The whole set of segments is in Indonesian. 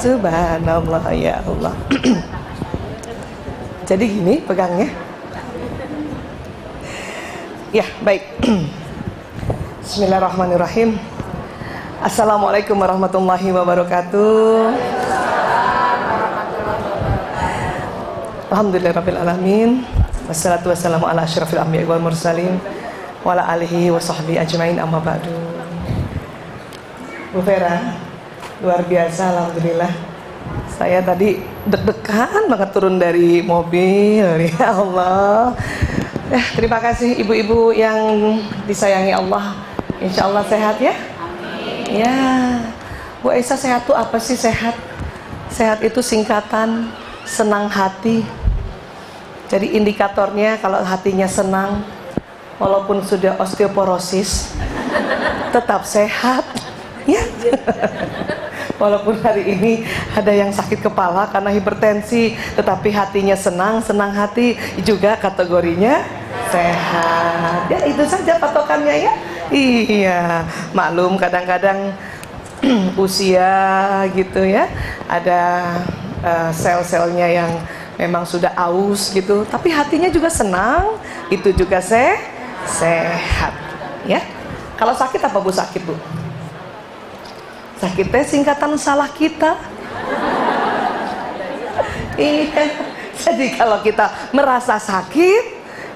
Subhanallah ya Allah. Jadi gini pegangnya. Ya, baik. Bismillahirrahmanirrahim. Assalamualaikum warahmatullahi wabarakatuh. Alhamdulillahirabbil alamin. Wassalatu wassalamu ala asyrafil anbiya'i wal mursalin wa ala alihi wa sahbihi ajmain, amma ba'du. Bu Vera, luar biasa, alhamdulillah. Saya tadi deg-degan banget turun dari mobil, ya Allah. Terima kasih ibu-ibu yang disayangi Allah. Insya Allah sehat ya. Ya, Bu Aisyah, sehat tuh apa sih sehat? Sehat itu singkatan senang hati. Jadi indikatornya kalau hatinya senang, walaupun sudah osteoporosis, tetap sehat. Ya. Walaupun hari ini ada yang sakit kepala karena hipertensi, tetapi hatinya senang, senang hati juga kategorinya sehat. Ya, itu saja patokannya ya. Iya, maklum kadang-kadang usia gitu ya, ada sel-selnya yang memang sudah aus gitu, tapi hatinya juga senang, itu juga sehat ya. Kalau sakit apa Bu sakit Bu? Sakitnya singkatan salah kita. Iya. Jadi kalau kita merasa sakit,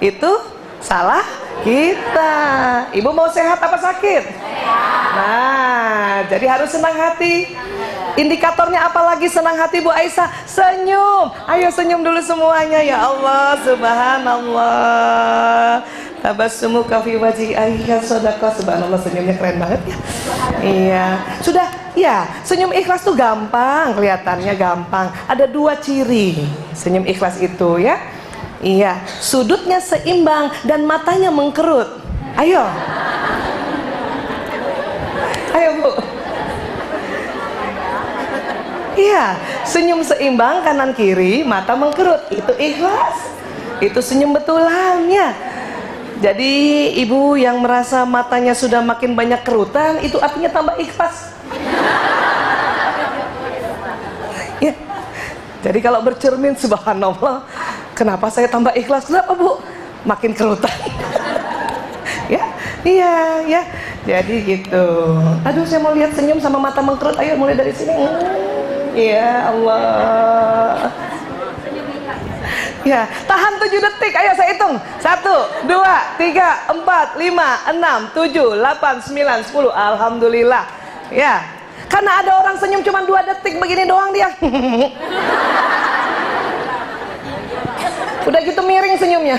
itu salah kita. Ibu mau sehat apa sakit? Nah, jadi harus senang hati. Indikatornya apa lagi senang hati Bu Aisyah? Senyum. Ayo senyum dulu semuanya. Ya Allah, subhanallah. Tabassumuka fi wajhi ayyuha shadaqah. Subhanallah, senyumnya keren banget ya. Iya, sudah ya. Senyum ikhlas tuh gampang, kelihatannya gampang. Ada dua ciri senyum ikhlas itu ya. Iya, sudutnya seimbang dan matanya mengkerut. Ayo. Ayo Bu. Iya, senyum seimbang kanan kiri, mata mengkerut. Itu ikhlas. Itu senyum betulannya. Jadi ibu yang merasa matanya sudah makin banyak kerutan, itu artinya tambah ikhlas. Ya. Jadi kalau bercermin, subhanallah, kenapa saya tambah ikhlas? Kenapa Bu? Makin kerutan. Ya, iya, ya. Jadi gitu. Aduh, saya mau lihat senyum sama mata mengkerut. Ayo mulai dari sini. Ya Allah. Ya, tahan 7 detik. Ayo saya hitung. 1, 2, 3, 4, 5, 6, 7, 8, 9, 10. Alhamdulillah. Ya. Karena ada orang senyum cuma 2 detik begini doang dia. Udah gitu miring senyumnya.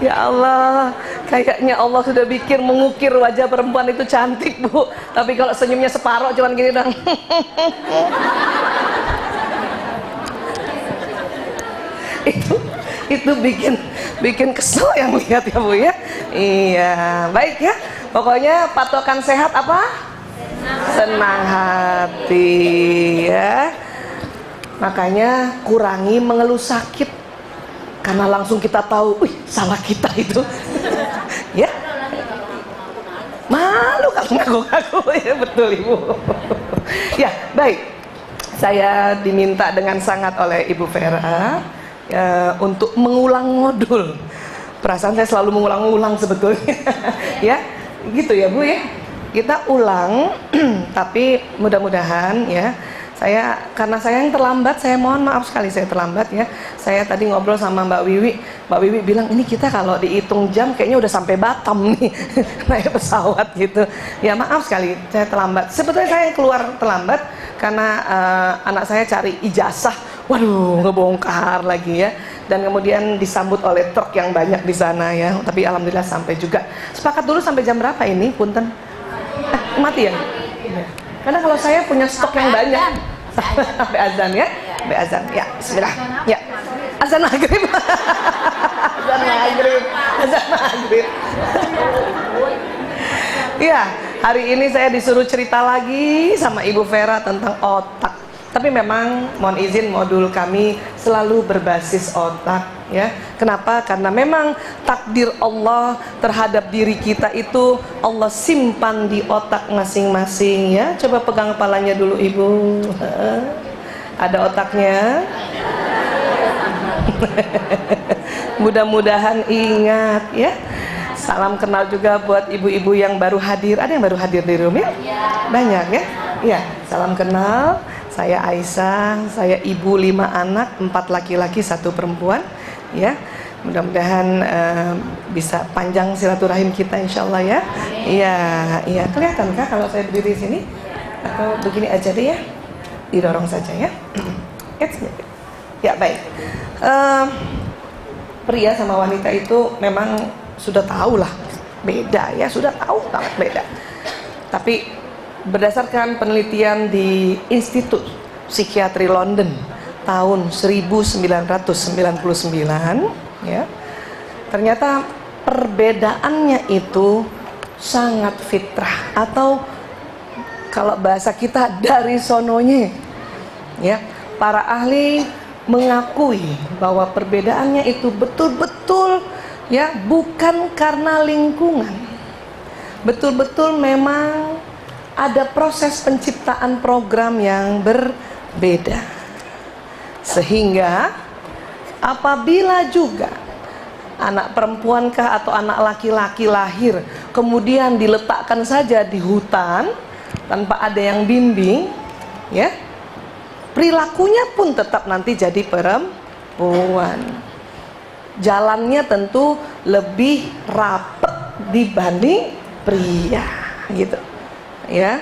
Ya Allah, kayaknya Allah sudah bikin mengukir wajah perempuan itu cantik Bu. Tapi kalau senyumnya separoh cuman gini dong. itu bikin kesel yang lihat ya Bu ya. Iya, baik ya. Pokoknya patokan sehat apa? Senang hati ya. Makanya kurangi mengeluh sakit. Karena langsung kita tahu, wih, salah kita itu. Ya. Malu kalau ngaku-ngaku ya, betul Ibu. Ya, baik. Saya diminta dengan sangat oleh Ibu Vera untuk mengulang modul. Perasaan saya selalu mengulang-ulang sebetulnya. Ya, gitu ya Bu ya. Kita ulang, tapi mudah-mudahan ya. Karena saya yang terlambat, saya mohon maaf sekali saya terlambat ya. Saya tadi ngobrol sama Mbak Wiwi bilang ini kita kalau dihitung jam kayaknya udah sampai Batam nih, naik pesawat gitu. Ya maaf sekali saya terlambat. Sebetulnya saya yang keluar terlambat karena anak saya cari ijazah, waduh ngebongkar lagi ya. Dan kemudian disambut oleh truk yang banyak di sana ya. Tapi alhamdulillah sampai juga. Sepakat dulu sampai jam berapa ini, punten? Mati ya? Karena kalau saya punya stok yang banyak. Sampai azan ya, sampai azan ya. Bismillah ya. Azan maghrib. Azan maghrib. Ya, hari ini saya disuruh cerita lagi sama Ibu Vera tentang otak. Tapi memang mohon izin modul kami selalu berbasis otak Ya, kenapa? Karena memang takdir Allah terhadap diri kita itu Allah simpan di otak masing-masing ya. Coba pegang kepalanya dulu ibu. Ada otaknya. Mudah-mudahan ingat ya. Salam kenal juga buat ibu-ibu yang baru hadir. Ada yang baru hadir di room ya? Banyak ya? Iya, salam kenal. Saya Aisyah, saya ibu 5 anak, 4 laki-laki, 1 perempuan. Ya, mudah-mudahan bisa panjang silaturahim kita insyaallah ya. Iya, iya. Kelihatan kah kalau saya berdiri di sini? Atau begini aja deh ya? Didorong saja ya. Ya baik. Pria sama wanita itu memang sudah tahu lah beda ya, sudah tahu sangat beda. Tapi berdasarkan penelitian di Institut Psikiatri London tahun 1999 ya, ternyata perbedaannya itu sangat fitrah, atau kalau bahasa kita dari sononya ya. Para ahli mengakui bahwa perbedaannya itu betul-betul ya, bukan karena lingkungan, betul-betul memang ada proses penciptaan program yang berbeda. Sehingga apabila juga anak perempuankah atau anak laki-laki lahir kemudian diletakkan saja di hutan tanpa ada yang bimbing ya, perilakunya pun tetap nanti jadi perempuan. Jalannya tentu lebih rapet dibanding pria gitu ya.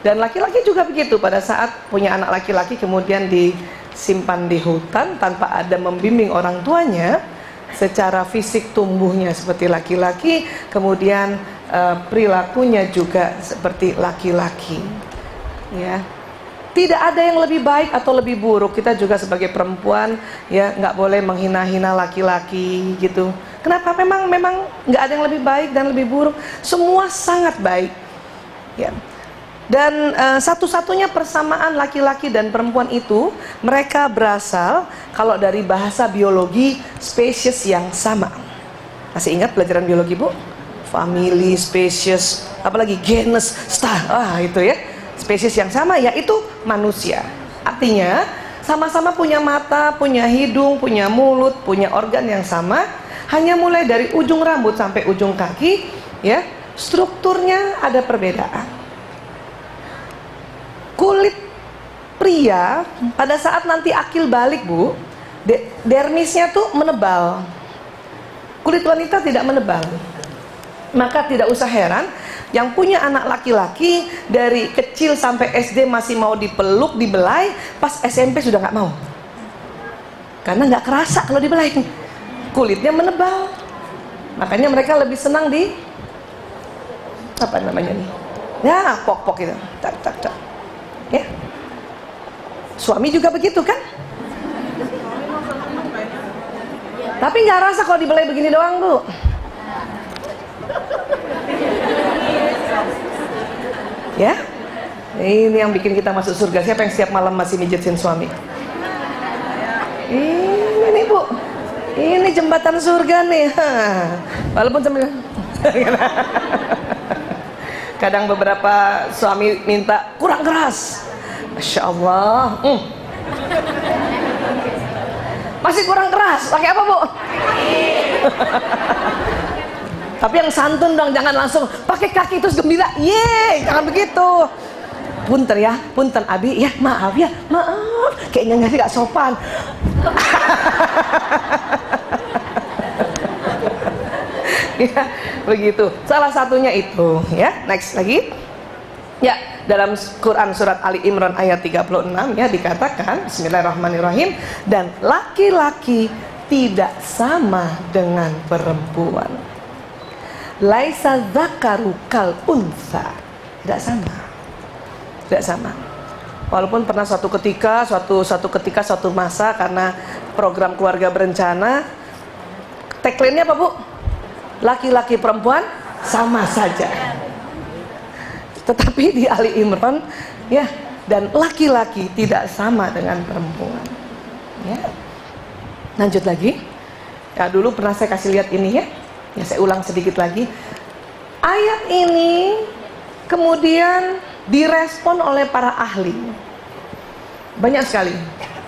Dan laki-laki juga begitu, pada saat punya anak laki-laki kemudian disimpan di hutan tanpa ada membimbing orang tuanya, secara fisik tumbuhnya seperti laki-laki, kemudian perilakunya juga seperti laki-laki ya. Tidak ada yang lebih baik atau lebih buruk. Kita juga sebagai perempuan ya nggak boleh menghina-hina laki-laki gitu. Kenapa? Memang nggak ada yang lebih baik dan lebih buruk. Semua sangat baik ya. Dan satu-satunya persamaan laki-laki dan perempuan itu, mereka berasal kalau dari bahasa biologi spesies yang sama. Masih ingat pelajaran biologi bu? Family, spesies, apalagi genus, star, itu ya. Spesies yang sama yaitu manusia. Artinya sama-sama punya mata, punya hidung, punya mulut, punya organ yang sama. Hanya mulai dari ujung rambut sampai ujung kaki ya, strukturnya ada perbedaan. Kulit pria pada saat nanti akil balik bu, dermisnya tuh menebal. Kulit wanita tidak menebal. Maka tidak usah heran yang punya anak laki-laki dari kecil sampai SD masih mau dipeluk, dibelai, pas SMP sudah nggak mau. Karena nggak kerasa kalau dibelai. Kulitnya menebal. Makanya mereka lebih senang di apa namanya nih? Ya, pok-pok itu. Tak. Ya. Suami juga begitu kan? Tapi nggak rasa kalau dibelai begini doang bu. Ya, ini yang bikin kita masuk surga. Siapa yang setiap malam masih mijitin suami? Ini bu, ini jembatan surga nih. Walaupun sambil kadang beberapa suami minta kurang keras. Masya Allah. Masih kurang keras. Pakai apa bu? Tapi yang santun dong, jangan langsung pakai kaki terus gembira. Yeay, jangan begitu. Punten ya, punten abi ya, maaf ya, maaf. Kayaknya ngasih gak sopan. Ya, begitu. Salah satunya itu ya. Next lagi. Ya, dalam Quran surat Ali Imran ayat 36 ya dikatakan bismillahirrahmanirrahim, dan laki-laki tidak sama dengan perempuan. Laisa dzakaru kal unsa. Tidak sama. Tidak sama. Walaupun pernah suatu masa karena program keluarga berencana, tagline-nya apa bu? Laki-laki perempuan sama saja. Tetapi di Ali Imran ya, dan laki-laki tidak sama dengan perempuan. Ya. Lanjut lagi. Ya, dulu pernah saya kasih lihat ini ya. Ya, saya ulang sedikit lagi. Ayat ini kemudian direspon oleh para ahli. Banyak sekali.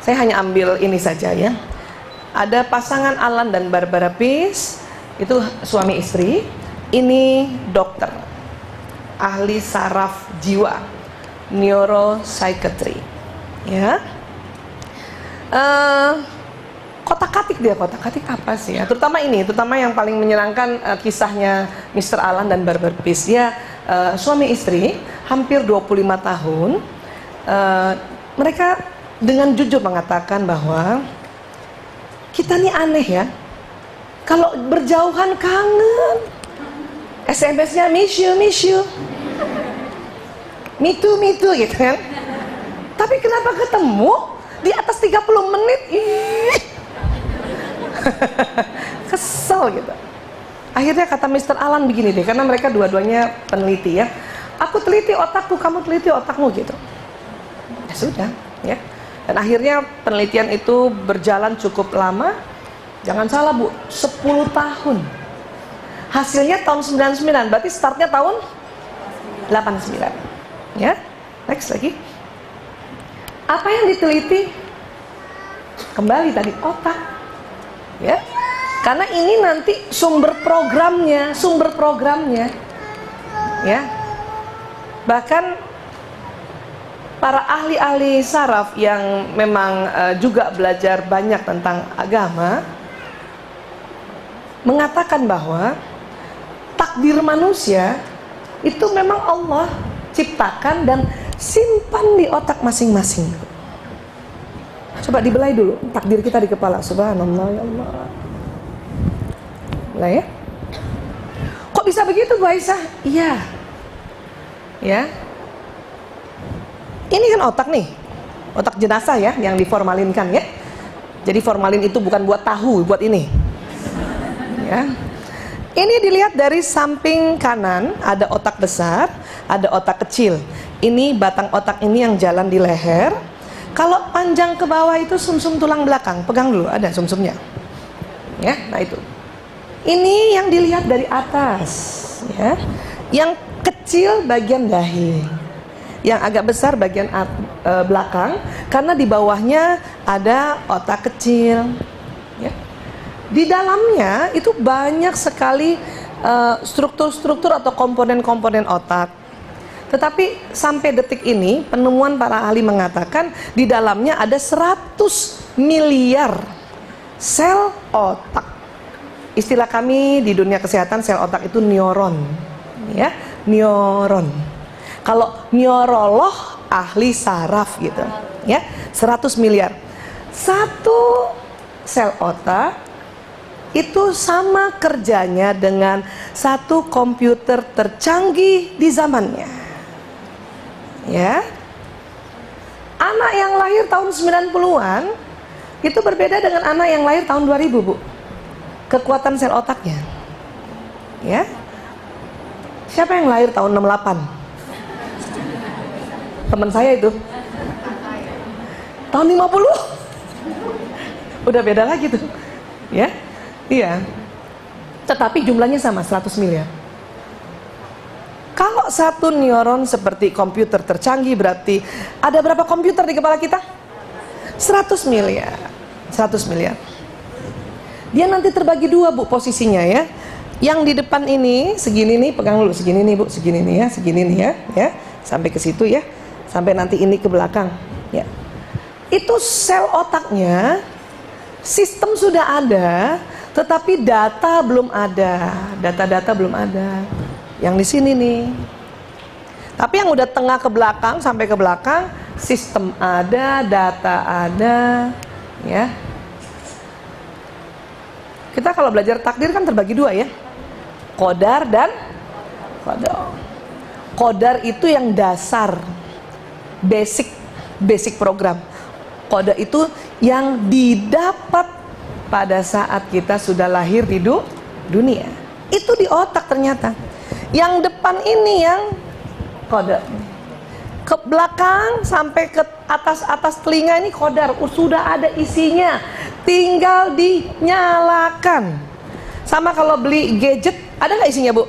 Saya hanya ambil ini saja ya. Ada pasangan Alan dan Barbara Pease, itu suami istri. Ini dokter, ahli saraf jiwa, neuropsychiatry. Ya. Kotak-katik dia, kotak-katik apa sih ya? Terutama yang paling menyenangkan kisahnya Mr. Alan dan Barbara Pease. Dia suami istri, hampir 25 tahun. Mereka dengan jujur mengatakan bahwa kita nih aneh ya. Kalau berjauhan kangen, SMS-nya miss you, me too gitu kan. Tapi kenapa ketemu di atas 30 menit? Kesel gitu. Akhirnya kata Mr. Alan begini deh, karena mereka dua-duanya peneliti ya. Aku teliti otakku, kamu teliti otakmu gitu. Ya sudah ya. Dan akhirnya penelitian itu berjalan cukup lama. Jangan salah Bu, 10 tahun. Hasilnya tahun 99, berarti startnya tahun 89. Ya, next lagi. Apa yang diteliti? Kembali tadi otak. Ya, karena ini nanti sumber programnya, ya. Bahkan para ahli-ahli saraf yang memang juga belajar banyak tentang agama mengatakan bahwa takdir manusia itu memang Allah ciptakan dan simpan di otak masing-masing. Coba dibelai dulu takdir kita di kepala. Subhanallah, ya Allah. Lah ya. Kok bisa begitu Bu Aisyah? Iya. Ya. Ini kan otak nih. Otak jenazah ya yang diformalinkan ya. Jadi formalin itu bukan buat tahu, buat ini. Ya. Ini dilihat dari samping kanan ada otak besar, ada otak kecil. Ini batang otak ini yang jalan di leher. Kalau panjang ke bawah itu sumsum tulang belakang. Pegang dulu, ada sumsumnya. Ya, nah itu. Ini yang dilihat dari atas, ya. Yang kecil bagian dahi. Yang agak besar bagian belakang, karena di bawahnya ada otak kecil. Ya. Di dalamnya itu banyak sekali struktur-struktur atau komponen-komponen otak. Tetapi sampai detik ini penemuan para ahli mengatakan di dalamnya ada 100 miliar sel otak. Istilah kami di dunia kesehatan sel otak itu neuron, ya, neuron. Kalau neurolog ahli saraf gitu, ya, 100 miliar. Satu sel otak itu sama kerjanya dengan satu komputer tercanggih di zamannya. Ya. Anak yang lahir tahun 90-an itu berbeda dengan anak yang lahir tahun 2000, Bu. Kekuatan sel otaknya. Ya. Siapa yang lahir tahun 68? Teman saya itu. Tahun 50. Udah beda lagi tuh. Ya. Iya. Tetapi jumlahnya sama, 100 miliar. Kalau satu neuron seperti komputer tercanggih, berarti ada berapa komputer di kepala kita? 100 miliar. 100 miliar. Dia nanti terbagi dua, Bu, posisinya ya. Yang di depan ini segini nih, pegang dulu segini nih, Bu, segini nih ya, segini nih ya, sampai ke situ ya, sampai nanti ini ke belakang, ya. Itu sel otaknya, sistem sudah ada, tetapi data belum ada, data-data belum ada. Yang di sini nih. Tapi yang udah tengah ke belakang sampai ke belakang, sistem ada, data ada, ya. Kita kalau belajar takdir kan terbagi dua ya. Qadar dan qadar. Qadar itu yang dasar, basic program. Qadar itu yang didapat pada saat kita sudah lahir di dunia. Itu di otak ternyata. Yang depan ini yang qadar. Ke belakang sampai ke atas telinga ini qadar, sudah ada isinya. tinggal dinyalakan. Sama kalau beli gadget, ada nggak isinya, Bu?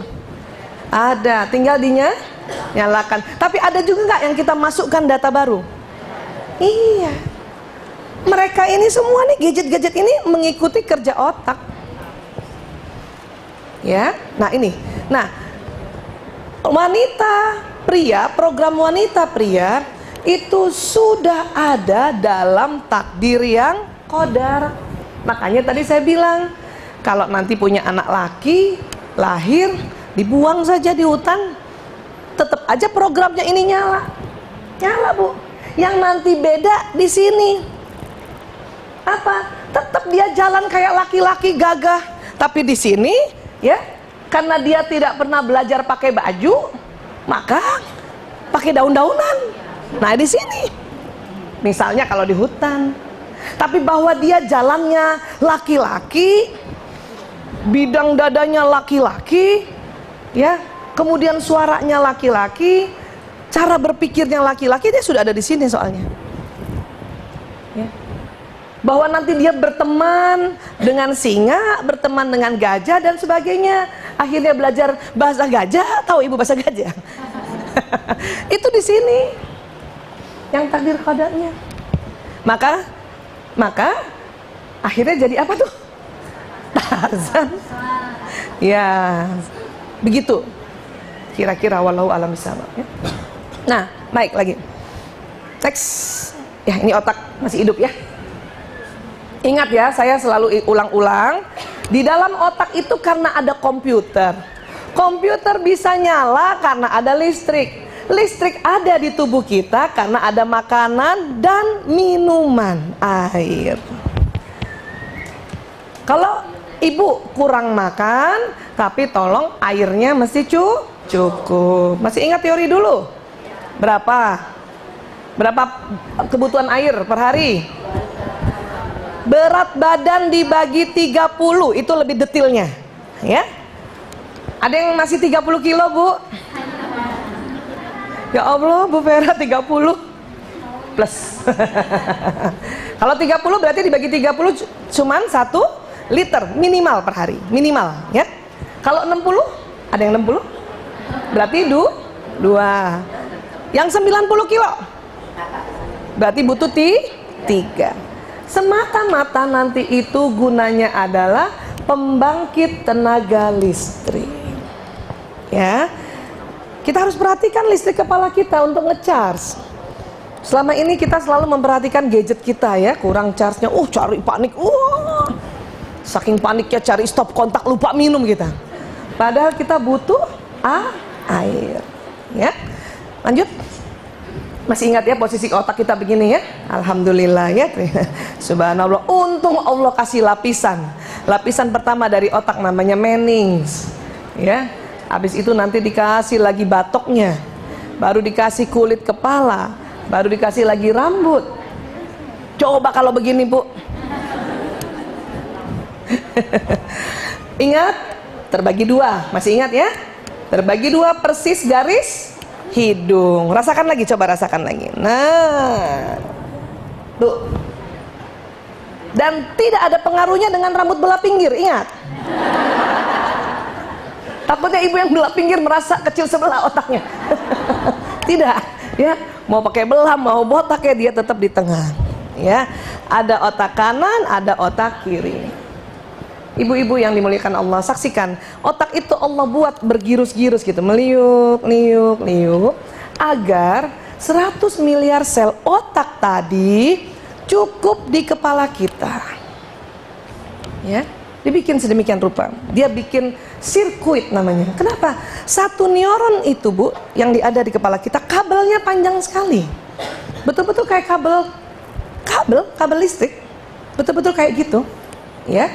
Ada, tinggal dinyalakan. Tapi ada juga nggak yang kita masukkan data baru? Iya. Mereka ini semua nih, gadget-gadget ini mengikuti kerja otak. Ya, nah ini. Nah, wanita pria, program wanita pria itu sudah ada dalam takdir yang qadar. Makanya tadi saya bilang, kalau nanti punya anak laki, lahir, dibuang saja di hutan, tetap aja programnya ini nyala. Nyala, Bu. Yang nanti beda di sini. Apa? Tetap dia jalan kayak laki-laki gagah, tapi di sini ya, karena dia tidak pernah belajar pakai baju, maka pakai daun-daunan. Nah, di sini misalnya kalau di hutan, tapi bahwa dia jalannya laki-laki, bidang dadanya laki-laki, ya, kemudian suaranya laki-laki, cara berpikirnya laki-laki, dia sudah ada di sini soalnya. Ya. Bahwa nanti dia berteman dengan singa, berteman dengan gajah dan sebagainya. Akhirnya belajar bahasa gajah, tahu Ibu bahasa gajah? Itu di sini yang takdir qadarnya. Maka akhirnya jadi apa tuh? Tarzan. Ya, begitu. Kira-kira walau alam bisawab ya. Nah, baik lagi. Teks. Ya, ini otak masih hidup ya. Ingat ya, saya selalu ulang-ulang, di dalam otak itu karena ada komputer. Komputer bisa nyala karena ada listrik. Listrik ada di tubuh kita karena ada makanan dan minuman, air. Kalau Ibu kurang makan, tapi tolong airnya mesti cukup. Masih ingat teori dulu? Berapa kebutuhan air per hari? Berat badan dibagi 30, itu lebih detailnya ya. Ada yang masih 30 kilo, Bu? Ya Allah, Bu Vera 30 plus. Kalau 30 berarti dibagi 30 cuman 1 liter minimal per hari, minimal ya. Kalau 60, ada yang 60? Berarti 2. Yang 90 kilo berarti butuh 3. Semata-mata nanti itu gunanya adalah pembangkit tenaga listrik. Ya, kita harus perhatikan listrik kepala kita untuk ngecharge. Selama ini kita selalu memperhatikan gadget kita ya, kurang charge-nya, cari panik, saking paniknya cari stop kontak, lupa minum kita. Padahal kita butuh air. Ya, lanjut. Masih ingat ya posisi otak kita begini ya? Alhamdulillah ya. Subhanallah. Untung Allah kasih lapisan. Lapisan pertama dari otak namanya menings. Ya. Habis itu nanti dikasih lagi batoknya. Baru dikasih kulit kepala. Baru dikasih lagi rambut. Coba kalau begini, Bu. Ingat? Terbagi 2. Masih ingat ya? Terbagi 2 persis garis hidung. Rasakan lagi, coba rasakan lagi. Nah, tuh. Dan tidak ada pengaruhnya dengan rambut belah pinggir, ingat. Takutnya ibu yang belah pinggir merasa kecil sebelah otaknya. Tidak, ya. Mau pakai belah, mau botak ya, dia tetap di tengah. Ya, ada otak kanan, ada otak kiri. Ibu-ibu yang dimuliakan Allah, saksikan otak itu Allah buat bergirus-girus gitu, meliuk, liuk, liuk, agar 100 miliar sel otak tadi cukup di kepala kita. Ya, dibikin sedemikian rupa. Dia bikin sirkuit namanya. Kenapa? Satu neuron itu, Bu, yang ada di kepala kita, kabelnya panjang sekali. Betul-betul kayak kabel listrik. Betul-betul kayak gitu. Ya.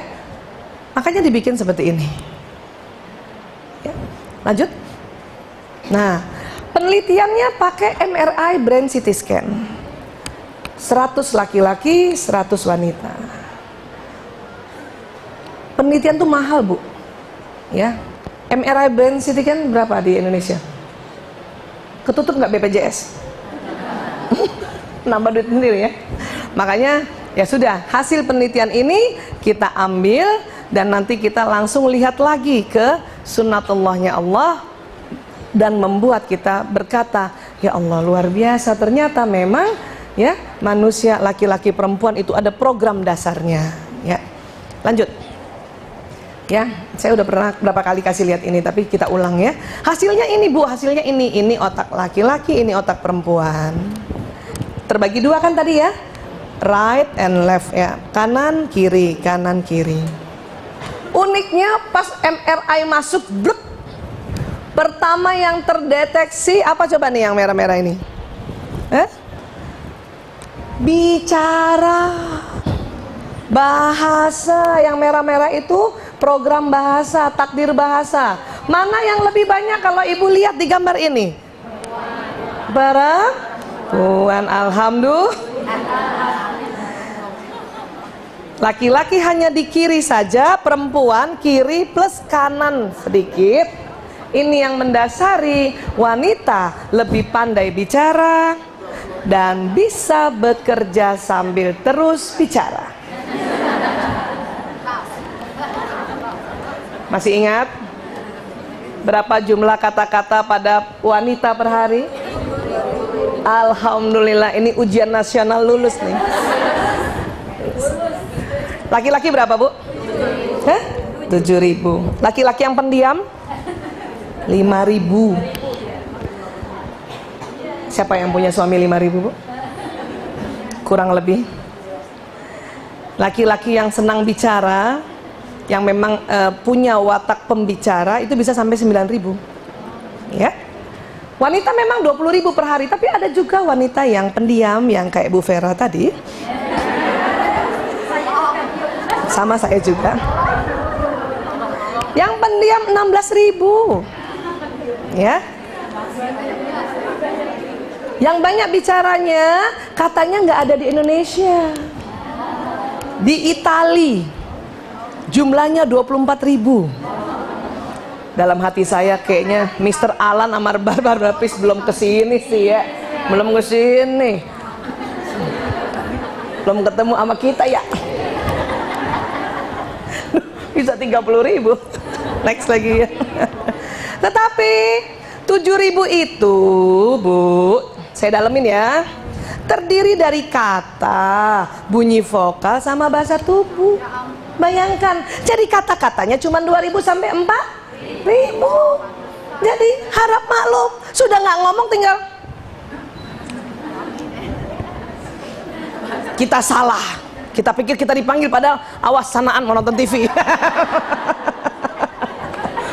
Makanya dibikin seperti ini ya. Lanjut. Nah, penelitiannya pakai MRI brain CT scan. 100 laki-laki, 100 wanita. Penelitian tuh mahal, Bu. Ya. MRI brain CT scan berapa di Indonesia? Ketutup nggak BPJS? Nambah duit sendiri ya. Makanya Ya sudah, hasil penelitian ini kita ambil dan nanti kita langsung lihat lagi ke sunnatullahnya Allah dan membuat kita berkata, ya Allah luar biasa, ternyata memang ya manusia laki-laki perempuan itu ada program dasarnya. Ya, lanjut. Ya, saya udah pernah berapa kali kasih lihat ini, tapi kita ulang ya. Hasilnya ini Bu, hasilnya ini otak laki-laki, ini otak perempuan. Terbagi dua kan tadi ya, right and left ya, kanan kiri, kanan kiri. Uniknya pas MRI masuk, bluk, pertama yang terdeteksi apa coba nih yang merah-merah ini? Bicara, bahasa. Yang merah-merah itu program bahasa, takdir bahasa. Mana yang lebih banyak kalau ibu lihat di gambar ini? Perempuan, alhamdulillah. Laki-laki hanya di kiri saja, perempuan kiri plus kanan sedikit. Ini yang mendasari wanita lebih pandai bicara dan bisa bekerja sambil terus bicara. Masih ingat berapa jumlah kata-kata pada wanita per hari? Alhamdulillah, ini ujian nasional lulus nih. Laki-laki berapa Bu? 7.000. Laki-laki yang pendiam 5.000. Siapa yang punya suami 5.000 Bu? Kurang lebih. Laki-laki yang senang bicara, yang memang punya watak pembicara, itu bisa sampai 9.000. Ya. Wanita memang 20.000 per hari, tapi ada juga wanita yang pendiam, yang kayak Bu Vera tadi. Sama saya juga. Yang pendiam 16.000. Ya. Yang banyak bicaranya katanya nggak ada di Indonesia. Di Itali jumlahnya 24.000. Dalam hati saya kayaknya Mr. Alan Amar Barbara Pis belum kesini sih ya. Belum kesini. Belum ketemu sama kita ya. Bisa 30.000. Next lagi ya. Tetapi 7.000 itu Bu, saya dalemin ya, terdiri dari kata, bunyi vokal sama bahasa tubuh. Bayangkan, jadi kata-katanya cuma 2.000 sampai 4.000. Jadi harap maklum, sudah nggak ngomong tinggal kita salah. Kita pikir kita dipanggil, padahal awas sanaan mau nonton TV.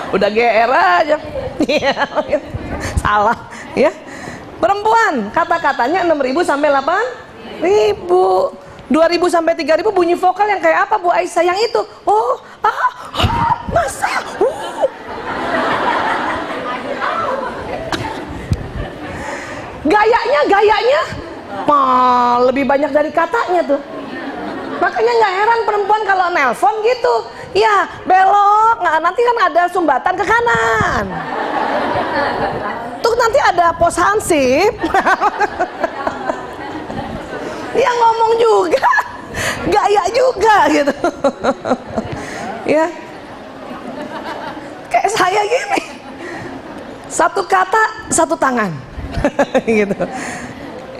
Udah GR aja. Salah ya. Perempuan kata-katanya 6.000 sampai 8.000. 2.000 sampai 3.000 bunyi vokal yang kayak apa Bu Aisyah? Yang itu. Masa? Gayanya lebih banyak dari katanya tuh. Makanya nggak heran perempuan kalau nelpon gitu, ya belok, nanti kan ada sumbatan ke kanan. Tuh nanti ada pos hansip. Dia ngomong juga, gaya juga gitu. Ya, kayak saya gini, satu kata satu tangan, gitu.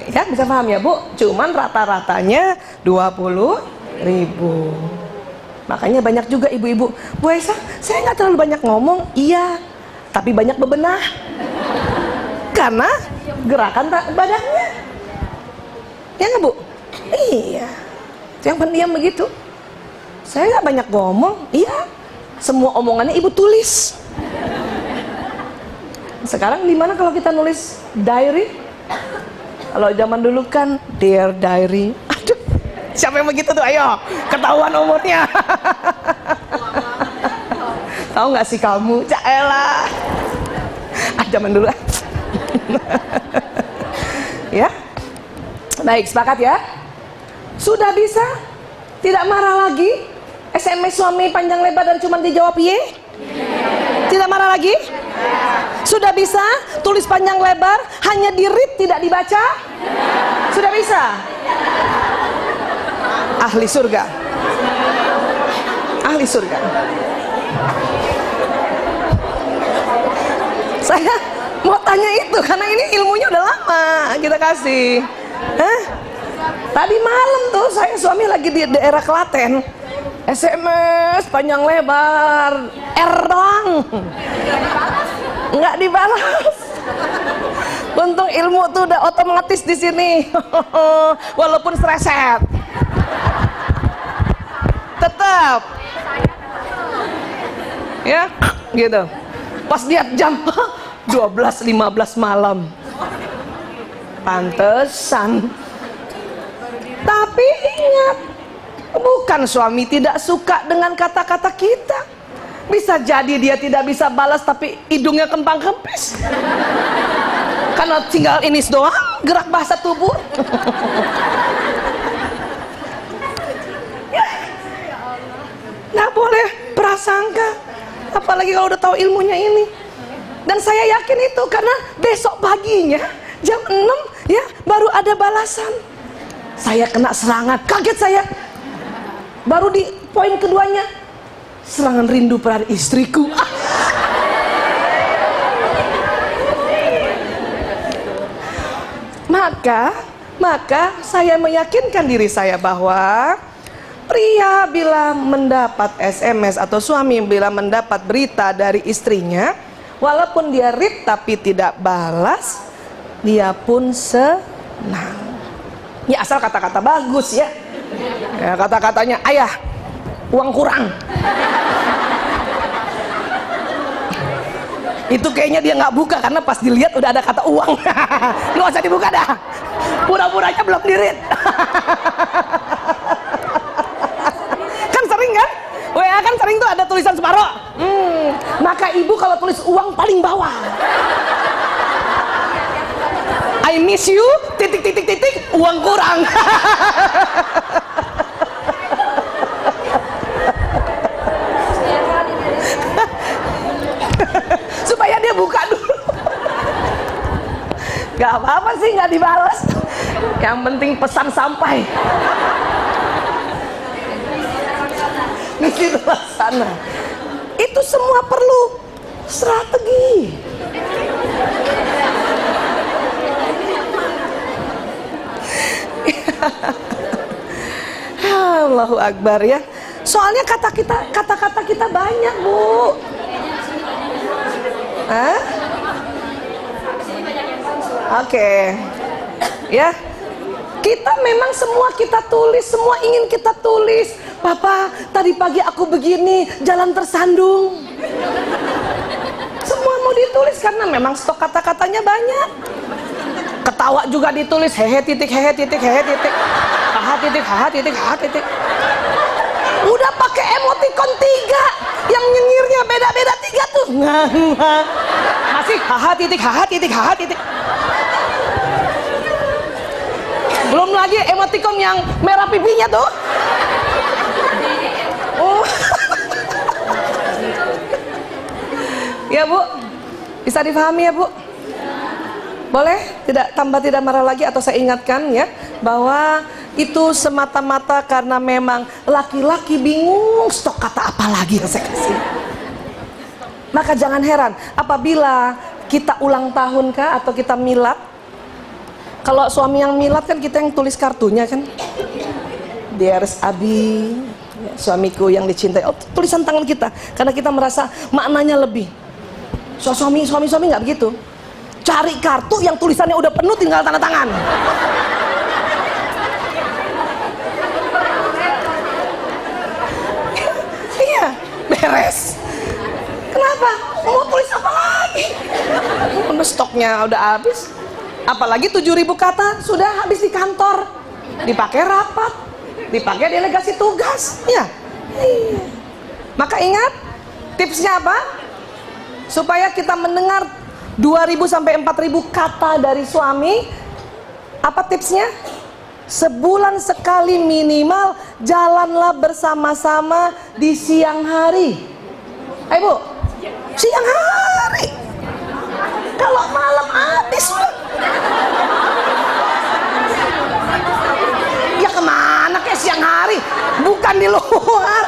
Ya bisa paham ya Bu, cuman rata-ratanya 20.000. Makanya banyak juga ibu-ibu, Bu Aisyah, saya nggak terlalu banyak ngomong. Iya, tapi banyak bebenah. Karena gerakan badannya. Ya nggak Bu? Iya. Yang pendiam begitu. Saya nggak banyak ngomong. Iya. Semua omongannya ibu tulis. Sekarang gimana kalau kita nulis diary? Kalau zaman dulu kan Dear Diary. Aduh, siapa yang begitu tuh? Ayo, ketahuan umurnya. Tahu nggak sih kamu? Caelah. Zaman dulu. Ya. Baik, sepakat ya? Sudah bisa? Tidak marah lagi? SMS suami panjang lebar dan cuma dijawab ye? Tidak marah lagi? Sudah bisa tulis panjang lebar hanya di read tidak dibaca? Sudah bisa? ahli surga. Ahli surga. Saya mau tanya itu karena ini ilmunya udah lama kita kasih. Hah? Tadi malam tuh saya suami lagi di daerah Klaten, SMS panjang lebar, R doang, nggak dibalas. Untung ilmu tuh udah otomatis di sini, walaupun streset, tetap, ya, gitu. Pas lihat jam 12.15 malam, pantesan. Tapi ingat, bukan suami tidak suka dengan kata-kata kita. Bisa jadi dia tidak bisa balas tapi hidungnya kempang kempis. Karena tinggal ini doang gerak bahasa tubuh. Ya. Nggak boleh prasangka, apalagi kalau udah tahu ilmunya ini. Dan saya yakin itu karena besok paginya jam 6 ya baru ada balasan. Saya kena serangan, kaget saya. Baru di poin keduanya, serangan rindu pada istriku. Maka saya meyakinkan diri saya bahwa pria bila mendapat SMS atau suami bila mendapat berita dari istrinya, walaupun dia read tapi tidak balas, dia pun senang. Ya asal kata-kata bagus ya. Ya kata-katanya, ayah uang kurang. Itu kayaknya dia nggak buka karena pas dilihat udah ada kata uang. Nggak usah dibuka dah. Pura-puranya belum dirit. Kan sering kan? WA kan sering tuh ada tulisan separoh. Maka ibu kalau tulis uang paling bawah. I miss you, titik, uang kurang. Supaya dia buka dulu. Gak apa-apa sih gak dibalas. Yang penting pesan sampai. Misi terlaksana. Itu semua perlu strategi. Allahu Akbar ya. Soalnya kata-kata kita banyak, Bu. Hah? Oke. Ya. Kita memang semua kita tulis, semua ingin kita tulis. Papa, tadi pagi aku begini, jalan tersandung. Semua mau ditulis karena memang stok kata-katanya banyak. Ketawa juga ditulis, hehe titik, haha titik. Udah pakai emoticon 3 yang nyengirnya beda-beda 3 tuh. Masih haha titik. Belum lagi emoticon yang merah pipinya tuh. Oh. Ya Bu, bisa difahami ya Bu? Boleh tidak marah lagi, atau saya ingatkan ya bahwa itu semata-mata karena memang laki-laki bingung stok kata apa lagi yang saya kasih. Maka jangan heran apabila kita ulang tahun kah atau kita milad. Kalau suami yang milad kan kita yang tulis kartunya kan. Dearest Abi, suamiku yang dicintai. Oh, tulisan tangan kita karena kita merasa maknanya lebih. Suami nggak begitu. Cari kartu yang tulisannya udah penuh tinggal tanda tangan. Iya, beres. Kenapa? Mau tulis apa lagi? Stoknya udah habis. Apalagi 7.000 kata sudah habis di kantor. Dipakai rapat, dipakai delegasi tugas. Ya. Iya. Maka ingat, tipsnya apa? Supaya kita mendengar 2.000 sampai 4.000 kata dari suami. Apa tipsnya? Sebulan sekali minimal jalanlah bersama-sama di siang hari. Ayo Bu, siang hari. Kalau malam habis loh. Ya kemana kayak siang hari? di luar.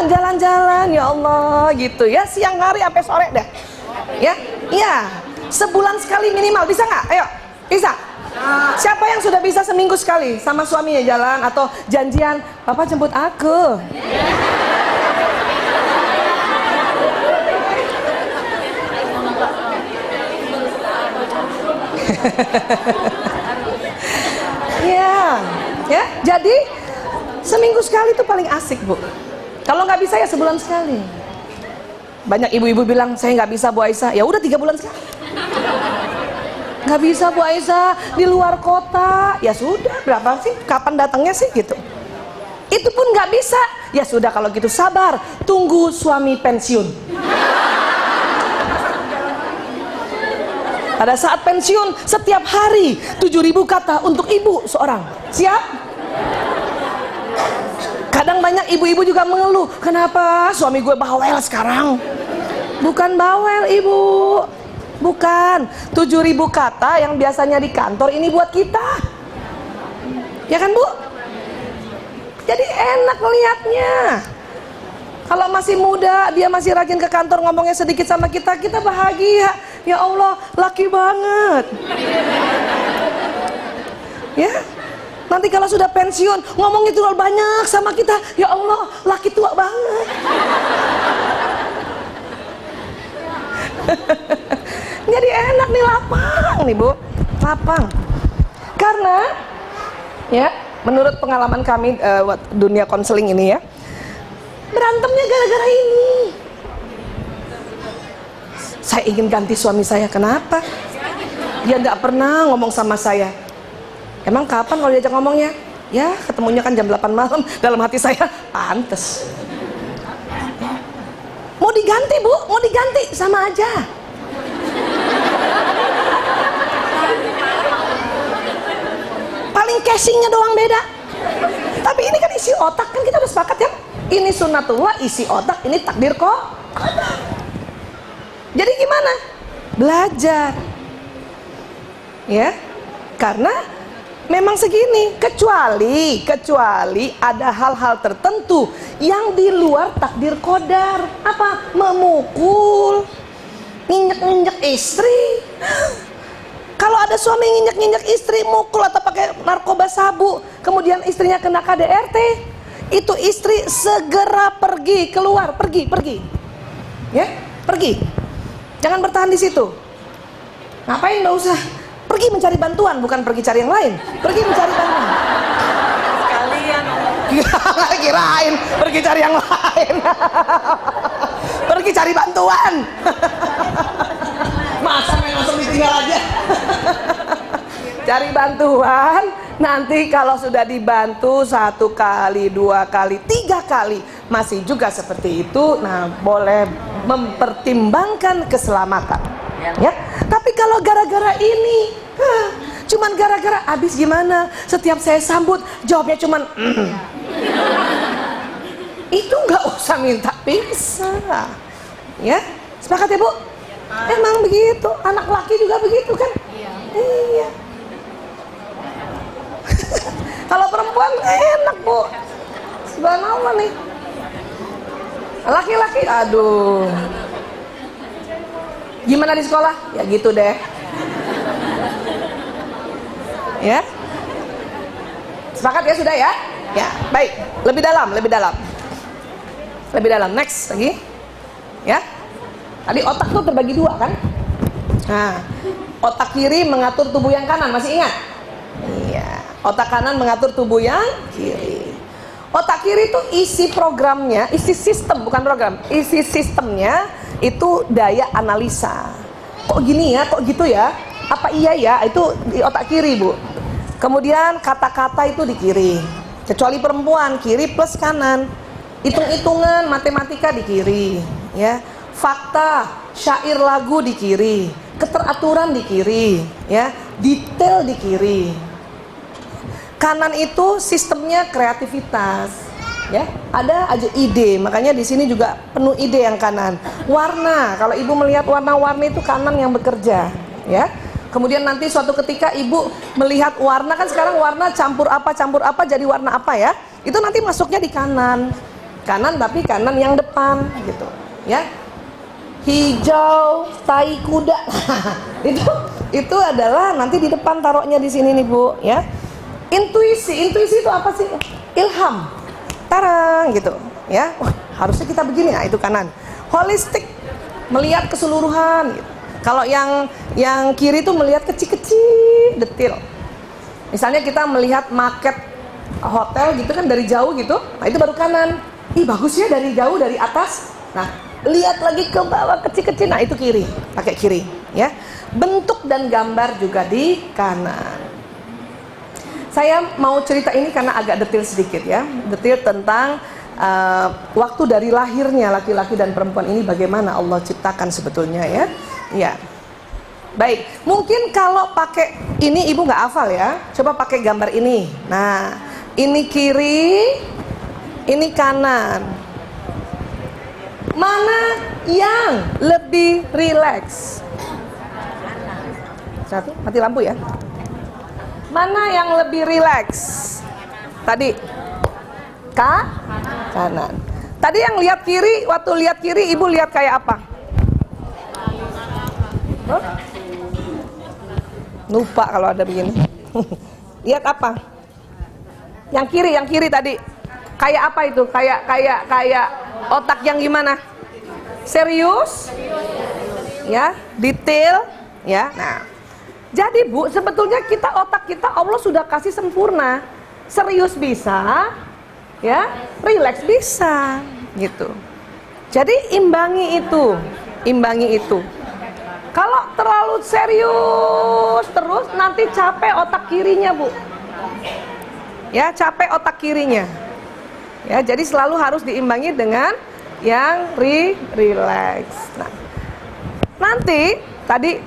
Jalan-jalan, ya Allah gitu ya, siang hari sampai sore dah. Ya, iya. Sebulan sekali minimal, bisa nggak? Ayo, bisa. Siapa yang sudah bisa seminggu sekali sama suaminya jalan atau janjian, Papa jemput aku? Ya, jadi seminggu sekali itu paling asik, Bu. Kalau nggak bisa ya sebulan sekali. Banyak ibu-ibu bilang saya nggak bisa, Bu Aisyah. Ya udah 3 bulan sekali. Nggak bisa, Bu Aisyah, di luar kota. Ya sudah, berapa sih? Kapan datangnya sih gitu? Itu pun nggak bisa. Ya sudah kalau gitu sabar, tunggu suami pensiun. Pada saat pensiun setiap hari 7.000 kata untuk ibu seorang. Siap? Kadang banyak ibu-ibu juga mengeluh, kenapa suami gue bawel sekarang? Bukan bawel, Ibu. Bukan. 7.000 kata yang biasanya di kantor ini buat kita. Ya kan, Bu? Jadi enak lihatnya. Kalau masih muda, dia masih rajin ke kantor, ngomongnya sedikit sama kita, kita bahagia. Ya Allah, laki banget. Ya, nanti kalau sudah pensiun, ngomongnya terlalu banyak sama kita. Ya Allah, laki tua banget. Jadi enak nih, lapang nih, Bu. Lapang. Karena, ya, menurut pengalaman kami dunia konseling ini ya, berantemnya gara-gara ini. Saya ingin ganti suami saya, kenapa? Dia nggak pernah ngomong sama saya. Emang kapan kalau diajak ngomongnya? Ya ketemunya kan jam 8 malam. Dalam hati saya, pantes. Mau diganti, Bu, mau diganti, sama aja. Paling casingnya doang beda. Tapi ini kan isi otak, kan kita udah sepakat ya. Ini sunnatullah, isi otak, ini takdir kok. Jadi gimana? Belajar. Ya. Karena memang segini, kecuali ada hal-hal tertentu yang di luar takdir qadar. Apa? Memukul, nginjek-nginjek istri. Kalau ada suami nginjek-nginjek istri, mukul atau pakai narkoba sabu, kemudian istrinya kena KDRT, itu istri segera pergi keluar, pergi, ya, pergi. Jangan bertahan di situ. Ngapain? Nggak usah. Pergi mencari bantuan, bukan pergi cari yang lain. Pergi mencari bantuan. Sekalian. Kirain pergi cari yang lain. Pergi cari bantuan. Masa langsung ditinggal aja. Cari bantuan. Nanti kalau sudah dibantu 1 kali, 2 kali, 3 kali masih juga seperti itu, nah boleh mempertimbangkan keselamatan. Ya. Tapi kalau gara-gara ini, cuman gara-gara habis gimana? Setiap saya sambut jawabnya cuman itu nggak usah minta pisah. Ya, sepakat ya, Bu? Emang begitu, anak laki juga begitu kan? Iya. Kalau perempuan enak, Bu. Subhanallah nih. Laki-laki, aduh. Gimana di sekolah? Ya gitu deh. Ya. Sepakat ya sudah ya? Ya, baik. Lebih dalam. Next lagi. Ya. Tadi otak tuh terbagi 2 kan? Nah, otak kiri mengatur tubuh yang kanan, masih ingat? Iya. Otak kanan mengatur tubuh yang kiri. Otak kiri itu isi programnya, isi sistem, bukan program. Isi sistemnya itu daya analisa. Kok gini ya, kok gitu ya? Apa iya ya? Itu di otak kiri, Bu. Kemudian kata-kata itu di kiri. Kecuali perempuan, kiri plus kanan. Hitung-hitungan, matematika di kiri, ya. Fakta, syair lagu di kiri. Keteraturan di kiri, ya. Detail di kiri. Kanan itu sistemnya kreativitas, ya. Ada aja ide, makanya di sini juga penuh ide yang kanan. Warna, kalau ibu melihat warna-warni itu kanan yang bekerja, ya. Kemudian nanti suatu ketika ibu melihat warna, kan sekarang warna campur apa jadi warna apa ya, itu nanti masuknya di kanan, tapi kanan yang depan gitu ya. Hijau tai kuda itu adalah nanti di depan, taruhnya di sini nih Bu ya. Intuisi itu apa sih? Ilham, tarang gitu ya. Wah, harusnya kita begini, nah itu kanan. Holistik, melihat keseluruhan gitu. Kalau yang kiri tuh melihat kecil-kecil, detail. Misalnya kita melihat market hotel gitu kan dari jauh gitu, nah itu baru kanan. Ih bagus ya dari jauh, dari atas. Nah lihat lagi ke bawah kecil-kecil, nah itu kiri, pakai kiri ya. Bentuk dan gambar juga di kanan. Saya mau cerita ini karena agak detail sedikit ya, detail tentang waktu dari lahirnya laki-laki dan perempuan ini bagaimana Allah ciptakan sebetulnya ya. Ya, baik. Mungkin kalau pakai ini ibu nggak hafal ya. Coba pakai gambar ini. Nah, ini kiri, ini kanan. Mana yang lebih rileks? Satu, mati lampu ya. Mana yang lebih rileks? Tadi, kanan. Tadi yang lihat kiri, waktu lihat kiri ibu lihat kayak apa? Lupa kalau ada begini. Lihat apa? Yang kiri tadi. Kayak apa itu? Kayak otak yang gimana? Serius? Ya, detail ya. Nah, jadi Bu, sebetulnya otak kita Allah sudah kasih sempurna. Serius bisa, ya, rileks bisa, gitu. Jadi imbangi itu. Kalau terlalu serius terus nanti capek otak kirinya Bu. Ya, capek otak kirinya. Ya, jadi selalu harus diimbangi dengan yang relax. Nah, nanti tadi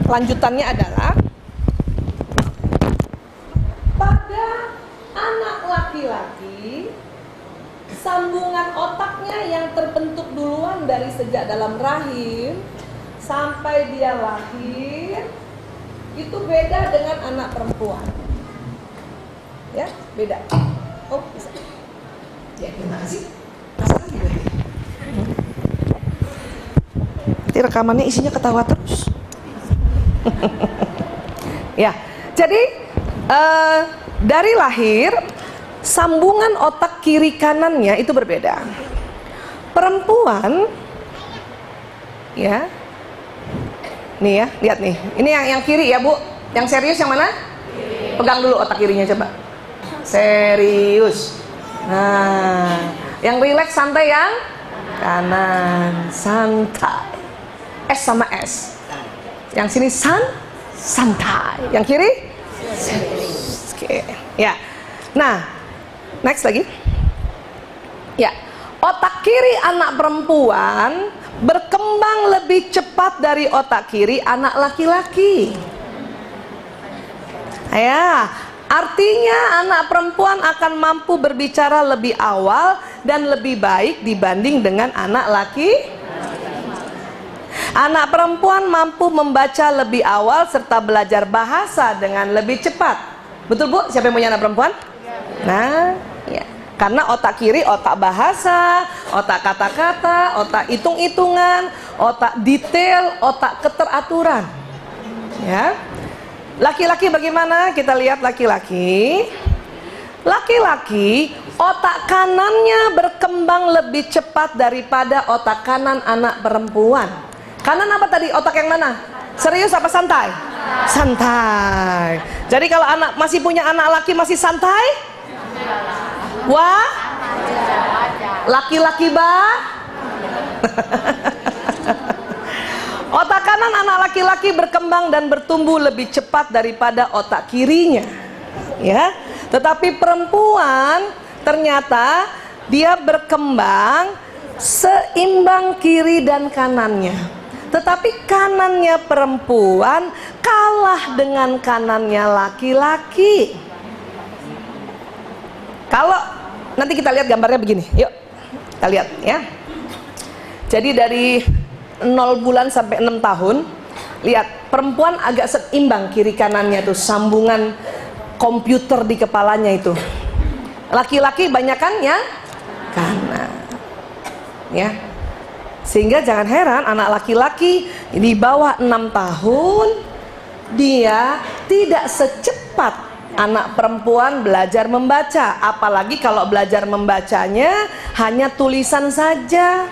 lanjutannya adalah pada anak laki-laki, sambungan otaknya yang terbentuk duluan dari sejak dalam rahim sampai dia lahir itu beda dengan anak perempuan. Ya, beda. Oh, bisa. Ya, gimana sih? Masalah juga. Nanti rekamannya isinya ketawa terus. Ya, jadi dari lahir sambungan otak kiri kanannya itu berbeda. Perempuan, ya, nih ya, lihat nih. Ini yang kiri ya Bu. Yang serius yang mana? Pegang dulu otak kirinya coba. Serius. Nah, yang rileks santai yang kanan, santai. S sama S. Yang sini santai. Yang kiri serius. Oke, ya. Nah, next lagi. Ya, otak kiri anak perempuan berkembang lebih cepat dari otak kiri anak laki-laki. Ya, artinya anak perempuan akan mampu berbicara lebih awal dan lebih baik dibanding dengan anak laki. Anak perempuan mampu membaca lebih awal serta belajar bahasa dengan lebih cepat. Betul Bu? Siapa yang punya anak perempuan? Nah, ya. Karena otak kiri otak bahasa, otak kata-kata, otak hitung-hitungan, otak detail, otak keteraturan. Ya. Laki-laki bagaimana? Kita lihat laki-laki. Laki-laki otak kanannya berkembang lebih cepat daripada otak kanan anak perempuan. Kanan apa tadi? Otak yang mana? Serius apa santai? Santai. Jadi kalau anak masih punya anak laki masih santai? Wah, laki-laki otak kanan anak laki-laki berkembang dan bertumbuh lebih cepat daripada otak kirinya, ya. Tetapi perempuan ternyata dia berkembang seimbang kiri dan kanannya. Tetapi kanannya perempuan kalah dengan kanannya laki-laki. Kalau nanti kita lihat gambarnya begini, yuk kita lihat ya. Jadi dari 0 bulan sampai 6 tahun Lihat, perempuan agak seimbang kiri kanannya tuh, sambungan komputer di kepalanya itu. Laki-laki banyakan yang kanan. Ya. Sehingga jangan heran anak laki-laki di bawah 6 tahun dia tidak secepat anak perempuan belajar membaca, apalagi kalau belajar membacanya hanya tulisan saja.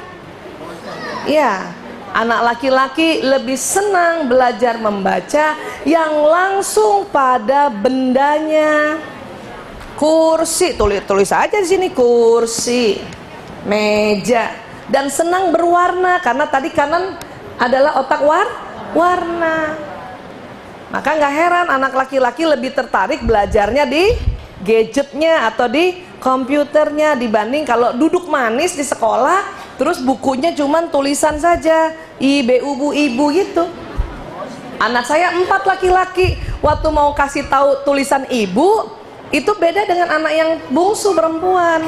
Ya, anak laki-laki lebih senang belajar membaca yang langsung pada bendanya. Kursi, tulis aja di sini, kursi, meja, dan senang berwarna karena tadi kanan adalah otak warna. Maka nggak heran anak laki-laki lebih tertarik belajarnya di gadgetnya atau di komputernya dibanding kalau duduk manis di sekolah terus bukunya cuman tulisan saja ibu gitu. Anak saya 4 laki-laki, waktu mau kasih tahu tulisan ibu itu beda dengan anak yang bungsu perempuan.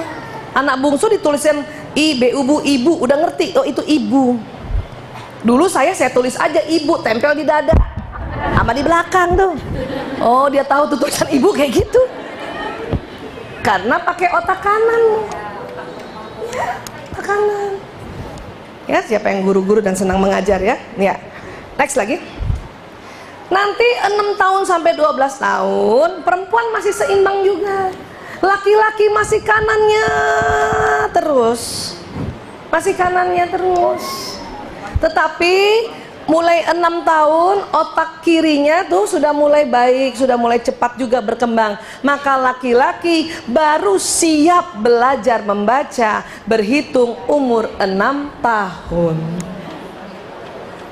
Anak bungsu ditulisin ibu, udah ngerti, oh itu ibu. Dulu saya tulis aja ibu, tempel di dada sama di belakang tuh. Oh, dia tahu tuh tulisan ibu kayak gitu. Karena pakai otak kanan. Ya, otak kanan. Ya, siapa yang guru-guru dan senang mengajar ya? Ya. Next lagi. Nanti 6 tahun sampai 12 tahun perempuan masih seimbang juga. Laki-laki masih kanannya terus. Masih kanannya terus. Tetapi mulai 6 tahun otak kirinya tuh sudah mulai baik, sudah mulai cepat juga berkembang. Maka laki-laki baru siap belajar membaca berhitung umur 6 tahun.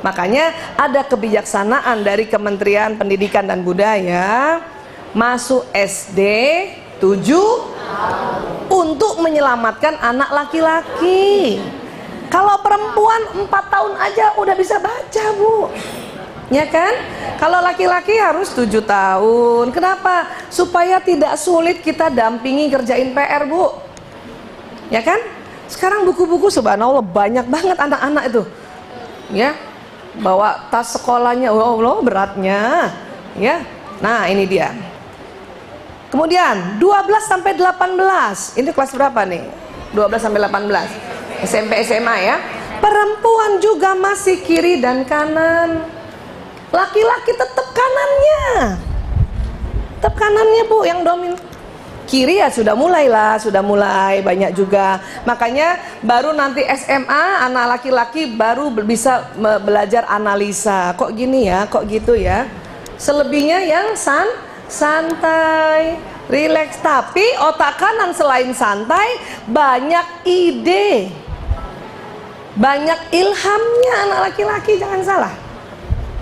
Makanya ada kebijaksanaan dari Kementerian Pendidikan dan Budaya masuk SD 7 untuk menyelamatkan anak laki-laki. Kalau perempuan 4 tahun aja udah bisa baca, Bu. Ya kan? Kalau laki-laki harus 7 tahun. Kenapa? Supaya tidak sulit kita dampingi kerjain PR, Bu. Ya kan? Sekarang buku-buku subhanallah banyak banget anak-anak itu. Ya. Bawa tas sekolahnya, oh Allah beratnya. Ya. Nah, ini dia. Kemudian 12 sampai 18. Ini kelas berapa nih? 12 sampai 18. SMP SMA ya. Perempuan juga masih kiri dan kanan. Laki-laki tetap kanannya. Tetap kanannya, Bu, yang dominan. Kiri ya sudah mulai banyak juga. Makanya baru nanti SMA anak laki-laki baru bisa belajar analisa. Kok gini ya, kok gitu ya. Selebihnya yang santai, rileks. Tapi otak kanan selain santai banyak ide, banyak ilhamnya anak laki-laki, jangan salah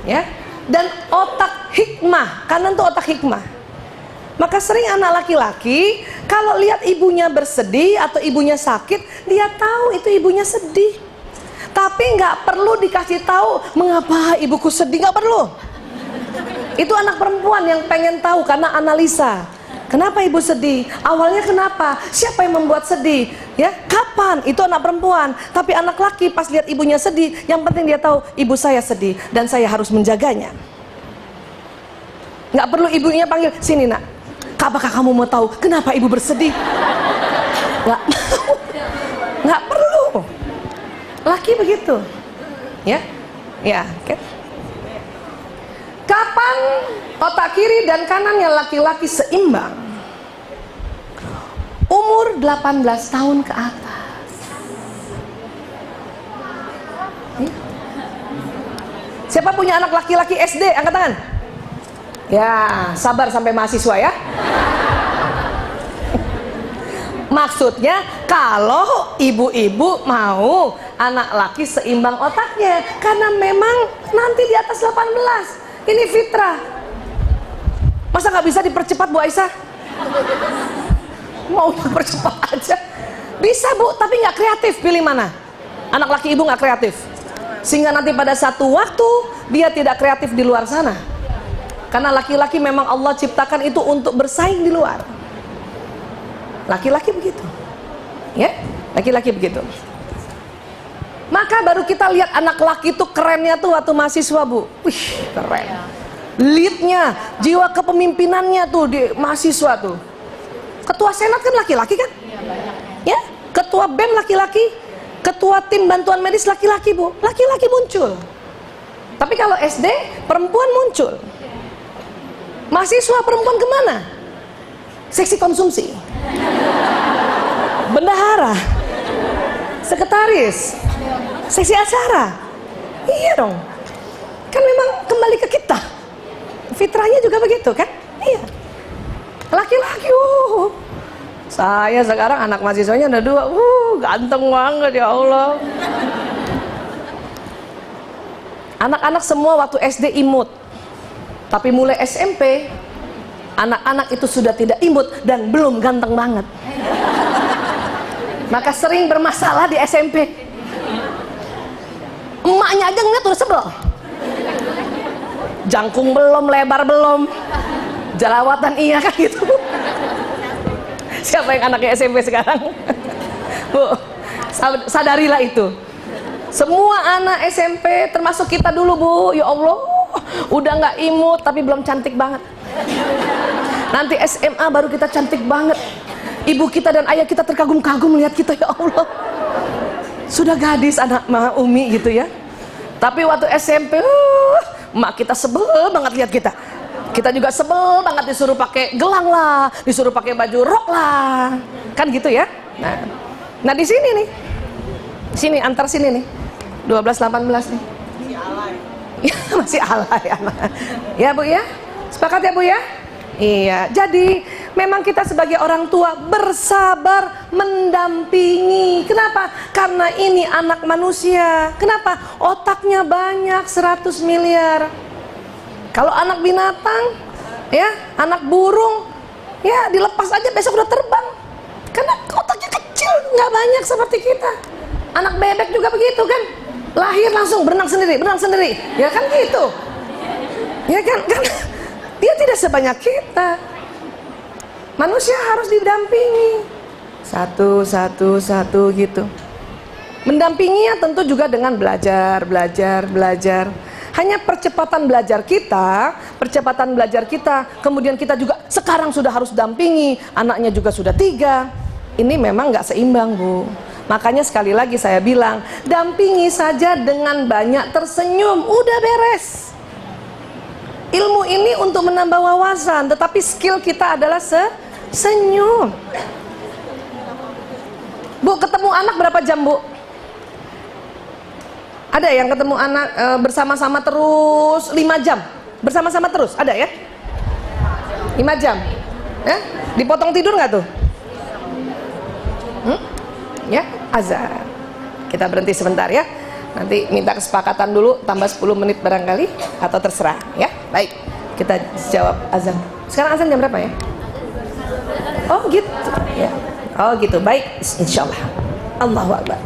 ya. Dan otak hikmah, kanan tuh otak hikmah. Maka sering anak laki-laki kalau lihat ibunya bersedih atau ibunya sakit, dia tahu itu ibunya sedih. Tapi nggak perlu dikasih tahu mengapa ibuku sedih, nggak perlu. Itu anak perempuan yang pengen tahu karena analisa. Kenapa ibu sedih? Awalnya kenapa? Siapa yang membuat sedih? Ya, kapan? Itu anak perempuan. Tapi anak laki pas lihat ibunya sedih, yang penting dia tahu ibu saya sedih dan saya harus menjaganya. Nggak perlu ibunya panggil, sini nak. Apakah kamu mau tahu kenapa ibu bersedih? Nggak perlu. Laki begitu, ya, ya. Okay. Kapan otak kiri dan kanannya laki-laki seimbang? Umur 18 tahun ke atas. Ya. Siapa punya anak laki-laki SD? Angkat tangan. Ya, sabar sampai mahasiswa ya. Maksudnya kalau ibu-ibu mau anak laki seimbang otaknya, karena memang nanti di atas 18. Ini fitrah. Masa nggak bisa dipercepat, Bu Aisyah? Mau dipercepat aja. Bisa, Bu, tapi nggak kreatif. Pilih mana? Anak laki ibu nggak kreatif. Sehingga nanti pada satu waktu dia tidak kreatif di luar sana. Karena laki-laki memang Allah ciptakan itu untuk bersaing di luar. Laki-laki begitu. Ya, laki-laki begitu. Maka baru kita lihat anak laki itu kerennya tuh waktu mahasiswa, Bu. Wih, keren. Leadnya, jiwa kepemimpinannya tuh di mahasiswa tuh. Ketua senat kan laki-laki kan? Ya, ketua BEM laki-laki, ketua tim bantuan medis laki-laki, Bu. Laki-laki muncul. Tapi kalau SD, perempuan muncul. Mahasiswa perempuan kemana? Seksi konsumsi, bendahara, sekretaris, seksi acara. Iya dong. Kan memang kembali ke kita. Fitrahnya juga begitu kan? Iya. Laki-laki, saya sekarang anak mahasiswanya ada 2, ganteng banget ya Allah. Anak-anak semua waktu SD imut, tapi mulai SMP, anak-anak itu sudah tidak imut dan belum ganteng banget. Maka sering bermasalah di SMP. Emaknya aja ngeliat udah sebel. Jangkung belum, lebar belum, jerawatan iya kan gitu. Siapa yang anaknya SMP sekarang? Bu, sadarilah itu. Semua anak SMP, termasuk kita dulu, Bu. Ya Allah, udah nggak imut tapi belum cantik banget. Nanti SMA baru kita cantik banget. Ibu kita dan ayah kita terkagum-kagum melihat kita, ya Allah. Sudah gadis anak Umi gitu ya. Tapi waktu SMP, mak kita sebel banget lihat kita. Kita juga sebel banget disuruh pakai gelang lah, disuruh pakai baju rok lah. Kan gitu ya. Nah di sini nih. Sini antar sini nih. 12-18 nih. Ya, masih alay anak. Ya Bu ya. Sepakat ya Bu ya? Iya. Jadi memang kita sebagai orang tua bersabar mendampingi. Kenapa? Karena ini anak manusia. Kenapa? Otaknya banyak 100 miliar. Kalau anak binatang, ya, anak burung, ya dilepas aja besok udah terbang. Karena otaknya kecil, nggak banyak seperti kita. Anak bebek juga begitu kan? Lahir langsung berenang sendiri, ya kan gitu. Ya kan dia tidak sebanyak kita. Manusia harus didampingi satu gitu. Mendampinginya tentu juga dengan belajar. Hanya percepatan belajar kita, kemudian kita juga sekarang sudah harus dampingi, anaknya juga sudah 3. Ini memang nggak seimbang, Bu. Makanya sekali lagi saya bilang, dampingi saja dengan banyak tersenyum, udah beres. Ilmu ini untuk menambah wawasan, tetapi skill kita adalah senyum. Bu, ketemu anak berapa jam, Bu? Ada yang ketemu anak bersama-sama terus 5 jam? Bersama-sama terus, ada ya? 5 jam? Ya? Dipotong tidur nggak tuh? Ya, azan. Kita berhenti sebentar ya. Nanti minta kesepakatan dulu, tambah 10 menit barangkali, atau terserah ya. Baik, kita jawab azan. Sekarang azan jam berapa ya? Oh gitu ya. Oh gitu, baik, insyaallah. Allahu Akbar.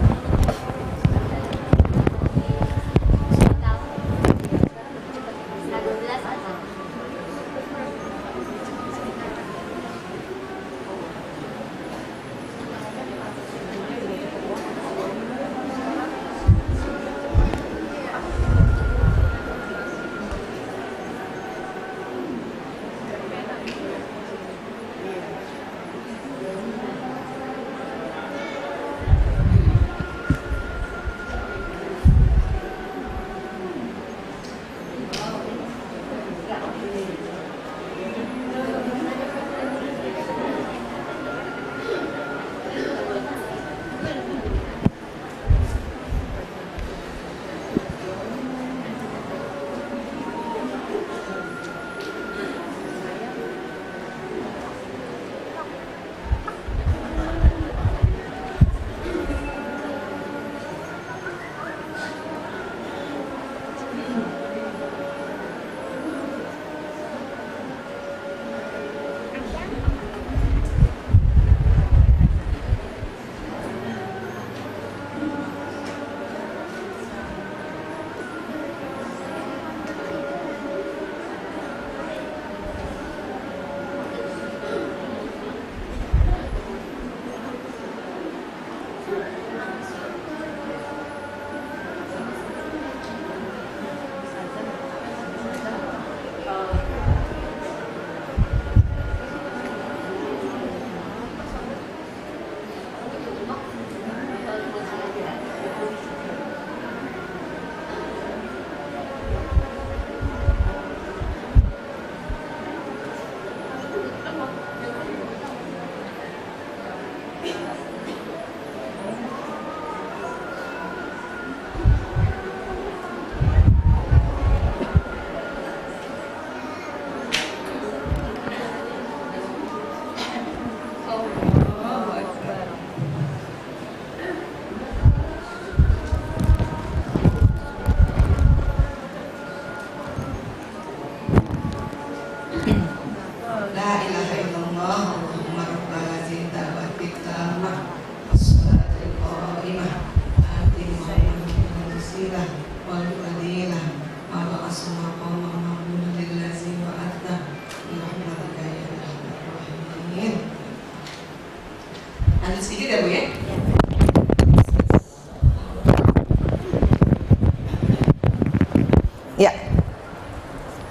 Ya.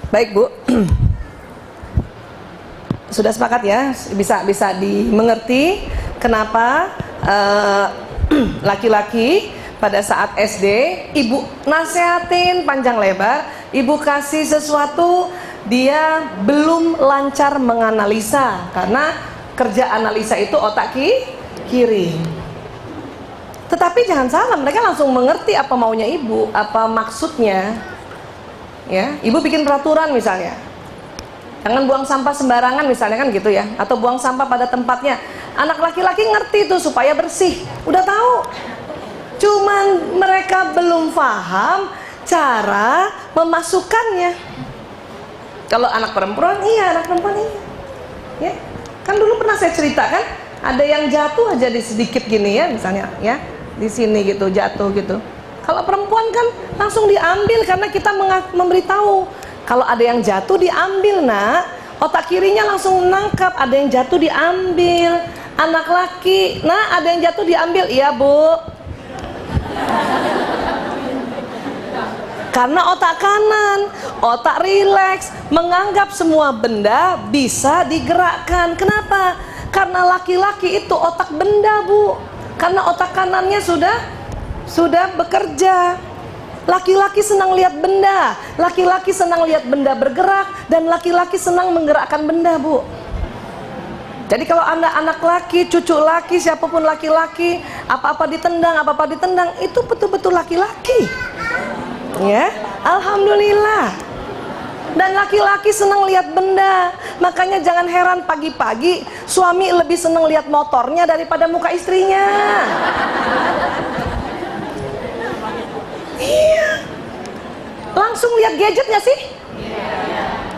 Baik, Bu. Sudah sepakat ya? Bisa dimengerti kenapa laki-laki pada saat SD ibu nasehatin panjang lebar, ibu kasih sesuatu, dia belum lancar menganalisa karena kerja analisa itu otak kiri. Tetapi jangan salah, mereka langsung mengerti apa maunya ibu, apa maksudnya. Ya, ibu bikin peraturan misalnya, jangan buang sampah sembarangan misalnya, kan gitu ya, atau buang sampah pada tempatnya. Anak laki-laki ngerti tuh supaya bersih, udah tahu. Cuman mereka belum paham cara memasukkannya. Kalau anak perempuan iya. Ya, kan dulu pernah saya ceritakan, ada yang jatuh aja di sedikit gini ya, misalnya ya, di sini gitu jatuh gitu. Kalau perempuan kan langsung diambil karena kita memberitahu. Kalau ada yang jatuh diambil, nak. Otak kirinya langsung menangkap, ada yang jatuh diambil. Anak laki, nah ada yang jatuh diambil, iya bu. Karena otak kanan, otak rileks, menganggap semua benda bisa digerakkan. Kenapa? Karena laki-laki itu otak benda, bu. Karena otak kanannya sudah bekerja. Laki-laki senang lihat benda, laki-laki senang lihat benda bergerak, dan laki-laki senang menggerakkan benda, bu. Jadi kalau Anda anak laki, cucu laki, siapapun laki-laki, apa-apa ditendang, itu betul-betul laki-laki. Ya, alhamdulillah. Dan laki-laki senang lihat benda. Makanya jangan heran pagi-pagi suami lebih senang lihat motornya daripada muka istrinya. Iya. Langsung lihat gadget gak sih?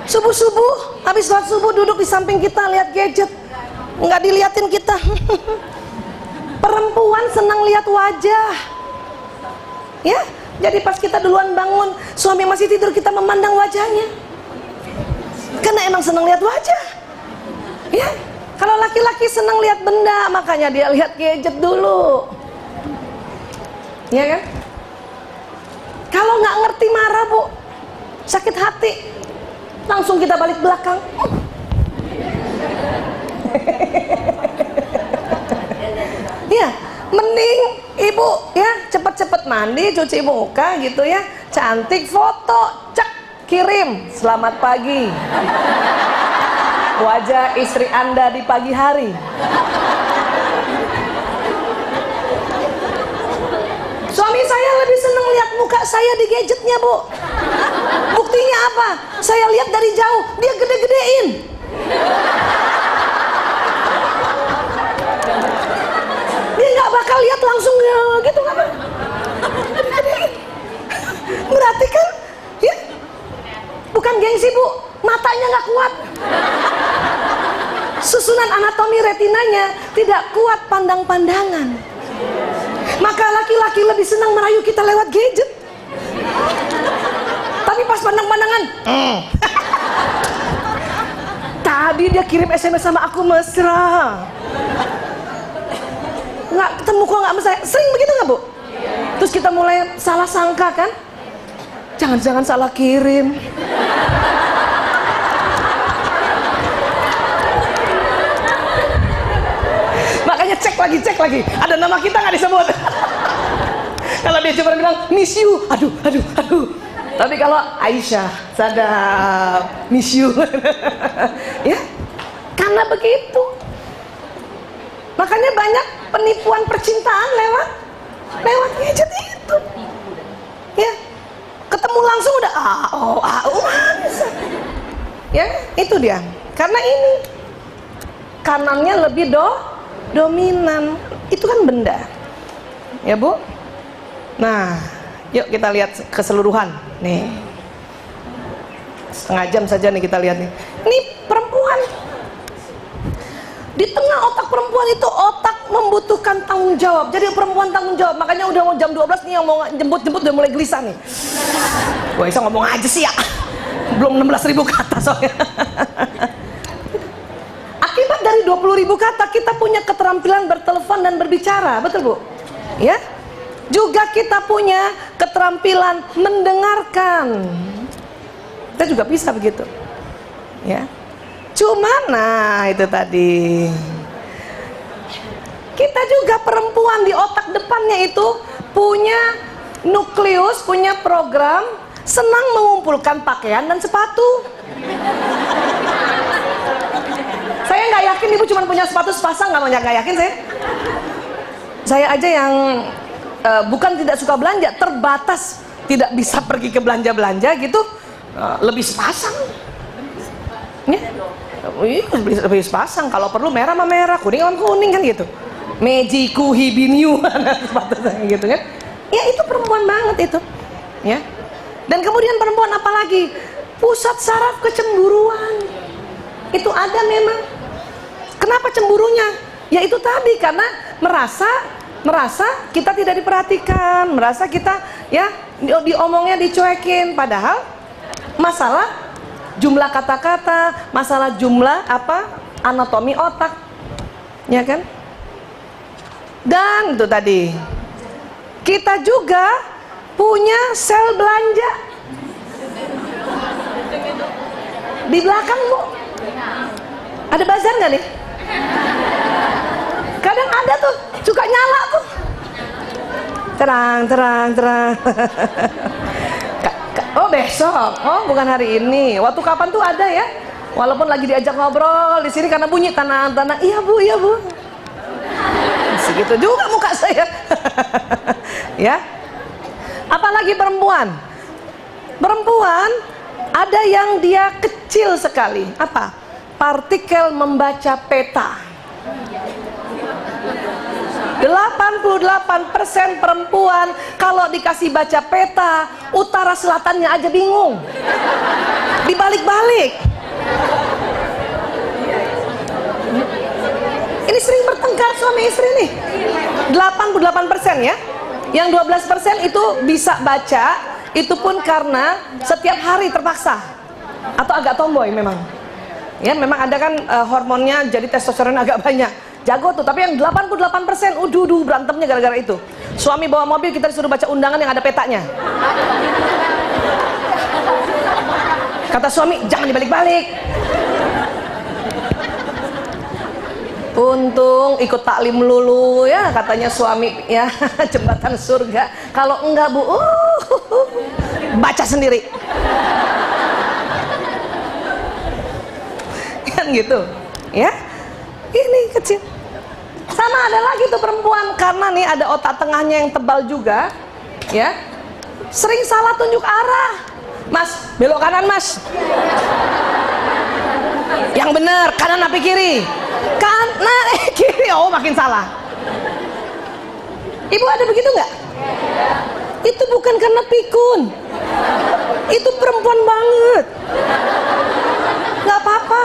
Subuh-subuh, habis sholat subuh duduk di samping kita lihat gadget, nggak diliatin kita. Perempuan senang lihat wajah. Ya, jadi pas kita duluan bangun, suami masih tidur, kita memandang wajahnya. Karena emang senang lihat wajah. Ya, kalau laki-laki senang lihat benda, makanya dia lihat gadget dulu. Ya kan? Kalau nggak ngerti marah, bu, sakit hati, langsung kita balik belakang. Ya, mending ibu ya cepet-cepet mandi, cuci muka gitu ya, cantik, foto, cek, kirim, selamat pagi. Wajah istri Anda di pagi hari. Suami saya lebih senang lihat muka saya di gadgetnya, bu. Buktinya apa? Saya lihat dari jauh, dia gede-gedein. Dia nggak bakal lihat langsung gitu, nggak apa? Berarti kan, ya, bukan gengsi, bu, matanya nggak kuat. Susunan anatomi retinanya tidak kuat pandang-pandangan. Maka laki-laki lebih senang merayu kita lewat gadget. Tapi pas pandang-pandangan, tadi dia kirim SMS sama aku mesra, nggak ketemu kok, nggak mesra. Sering begitu nggak, bu? Terus kita mulai salah sangka kan, jangan-jangan salah kirim. Makanya cek lagi, ada nama kita nggak disebut. Kalau dia cuma bilang miss you, aduh. Tapi kalau Aisyah, sadap, miss you. Ya, karena begitu. Makanya banyak penipuan percintaan lewat gadget itu. Ya, ketemu langsung udah manis. Ya, itu dia. Karena ini kanannya lebih dominan. Itu kan benda. Ya, bu. Nah, yuk kita lihat keseluruhan. Nih, setengah jam saja nih kita lihat nih. Ini perempuan. Di tengah otak perempuan itu otak membutuhkan tanggung jawab. Jadi perempuan tanggung jawab. Makanya udah mau jam 12 nih yang mau jemput udah mulai gelisah nih. Wah, Isa ngomong aja sih ya. Belum 16.000 kata soalnya. Akibat dari 20.000 kata kita punya keterampilan bertelepon dan berbicara, betul, bu? Ya. Juga kita punya keterampilan mendengarkan. Kita juga bisa begitu. Ya. Cuma nah itu tadi. Kita juga perempuan di otak depannya itu punya nukleus, punya program senang mengumpulkan pakaian dan sepatu. Saya nggak yakin ibu cuma punya sepatu sepasang, nggak yakin saya. Saya aja yang bukan tidak suka belanja, terbatas tidak bisa pergi ke belanja gitu, lebih sepasang. Ya, lebih sepasang. Kalau perlu merah sama merah, kuning sama kuning kan gitu. Mejiku hibiniu sepatu saya gitu kan. Ya itu perempuan banget itu. Ya. Dan kemudian perempuan apa lagi? Pusat saraf kecemburuan. Itu ada memang. Kenapa cemburunya? Ya itu tadi, karena merasa kita tidak diperhatikan, merasa kita ya diomongnya dicuekin, padahal masalah jumlah kata-kata, masalah jumlah anatomi otak, ya kan? Dan itu tadi, kita juga punya sel belanja di belakang, Bu. Ada bazar nggak nih? Kadang ada tuh, suka nyala tuh. Terang. Oh besok, oh bukan hari ini. Waktu kapan tuh ada ya? Walaupun lagi diajak ngobrol di sini karena bunyi tanah. Iya bu. Segitu juga muka saya. Ya. Apalagi perempuan. Perempuan ada yang dia kecil sekali. Apa? Partikel membaca peta. 88% perempuan kalau dikasih baca peta, utara selatannya aja bingung. Dibalik-balik. Ini sering bertengkar suami istri nih. 88% ya. Yang 12% itu bisa baca, itu pun karena setiap hari terpaksa atau agak tomboy memang. Ya memang ada kan hormonnya, jadi testosteron agak banyak. Jago tuh, tapi yang 88% berantemnya gara-gara itu. Suami bawa mobil, kita disuruh baca undangan yang ada petanya. Kata suami, jangan dibalik-balik. Untung ikut taklim lulu ya, katanya suami ya, jembatan surga. Kalau enggak bu, baca sendiri. Kan gitu, ya. Ini kecil. Sama ada lagi tuh perempuan, karena nih ada otak tengahnya yang tebal juga, ya. Sering salah tunjuk arah. Mas, belok kanan mas. Yang bener, kanan apa kiri? Kanan, kiri. Oh makin salah. Ibu ada begitu nggak? Itu bukan karena pikun. Itu perempuan banget. Nggak apa-apa.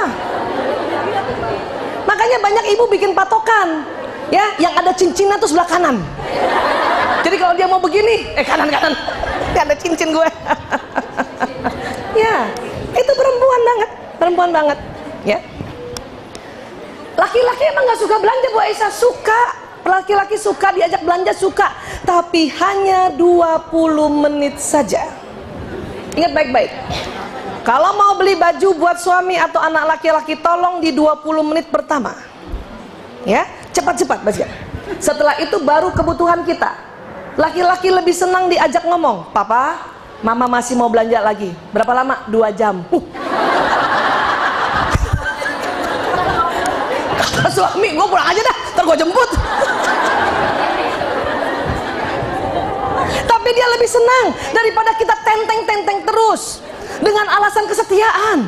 Makanya banyak ibu bikin patokan, ya, yang ada cincinnya tuh sebelah kanan. Jadi kalau dia mau begini, kanan, ya ada cincin gue. Ya, itu perempuan banget, ya. Laki-laki emang nggak suka belanja Bu Aisyah, suka. Laki-laki suka diajak belanja suka, tapi hanya 20 menit saja. Ingat baik-baik. Kalau mau beli baju buat suami atau anak laki-laki, tolong di 20 menit pertama. Ya, cepat-cepat baca. Setelah itu baru kebutuhan kita. Laki-laki lebih senang diajak ngomong, "Papa, mama masih mau belanja lagi." Berapa lama? 2 jam. Kata suami, "Gue pulang aja dah, ntar gue jemput." Tapi dia lebih senang daripada kita tenteng terus dengan alasan kesetiaan.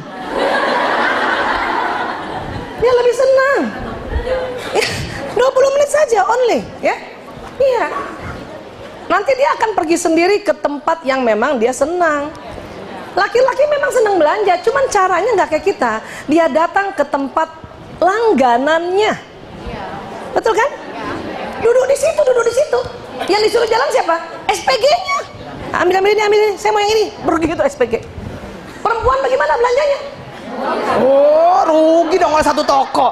Dia lebih senang. 20 menit saja only, ya. Iya. Nanti dia akan pergi sendiri ke tempat yang memang dia senang. Laki-laki memang senang belanja, cuman caranya nggak kayak kita. Dia datang ke tempat langganannya. Betul kan? Duduk di situ. Yang disuruh jalan siapa? SPG-nya. Ambil ini, saya mau yang ini. Begitu SPG. Perempuan bagaimana belanjanya? Oh, rugi dong kalau satu toko.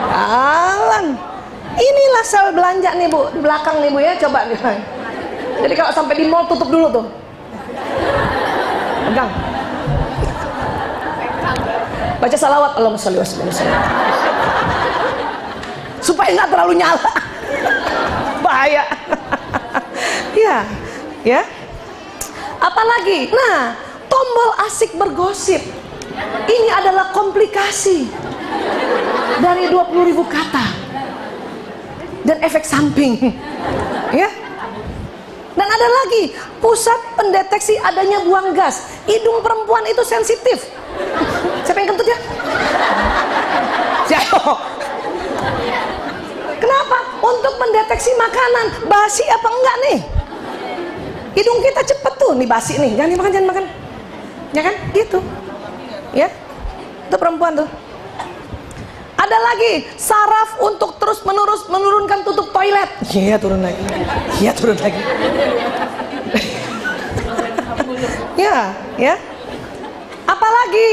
Alang. Inilah sel belanja nih Bu, di belakang nih Bu ya, coba nih. Jadi kalau sampai di mall tutup dulu tuh. Pegang. Baca salawat, Allahumma sholli wa sallim. Supaya nggak terlalu nyala. Bahaya. Ya, ya. Apalagi, nah, tombol asik bergosip. Ini adalah komplikasi dari 20.000 kata dan efek samping. Ya. Dan ada lagi, pusat pendeteksi adanya buang gas. Hidung perempuan itu sensitif. Siapa yang kentut ya? Siapa? Kenapa? Untuk mendeteksi makanan basi apa enggak nih. Hidung kita cepet tuh nih basi nih, jangan dimakan, jangan makan, ya kan? Gitu, ya. Itu perempuan tuh. Ada lagi, saraf untuk terus menerus menurunkan tutup toilet. Iya, turun lagi. Iya, turun lagi. Ya, ya. Apalagi?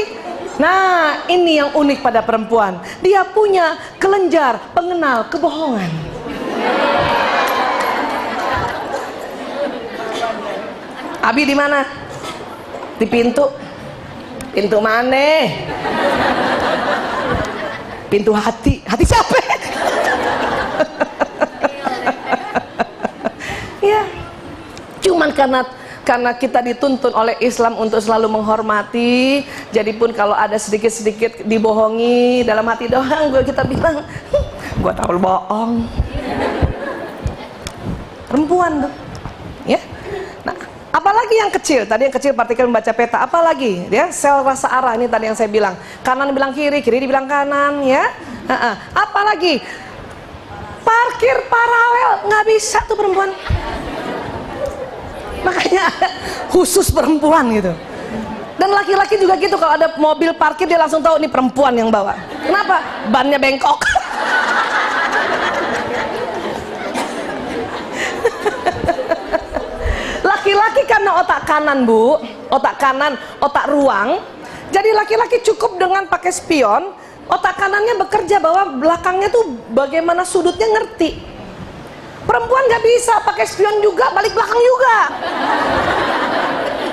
Nah, ini yang unik pada perempuan. Dia punya kelenjar pengenal kebohongan. Abi di mana? Di pintu. Pintu mana? Pintu hati. Hati siapa? Ya. Cuman karena kita dituntun oleh Islam untuk selalu menghormati, jadi pun kalau ada sedikit-sedikit dibohongi dalam hati doang, kita bilang, gue tahu bohong. Perempuan tuh, ya. Nah, apalagi yang kecil, tadi yang kecil partikel membaca peta, apalagi ya sel rasa arah, ini tadi yang saya bilang, kanan bilang kiri, kiri dibilang kanan, ya. Apalagi parkir paralel, nggak bisa tuh perempuan. Makanya khusus perempuan gitu. Dan laki-laki juga gitu, kalau ada mobil parkir dia langsung tahu ini perempuan yang bawa. Kenapa? Bannya bengkok. Laki-laki karena otak kanan, Bu, otak kanan, otak ruang. Jadi laki-laki cukup dengan pakai spion, otak kanannya bekerja bahwa belakangnya tuh bagaimana sudutnya ngerti. Perempuan nggak bisa pakai spion juga, balik belakang juga.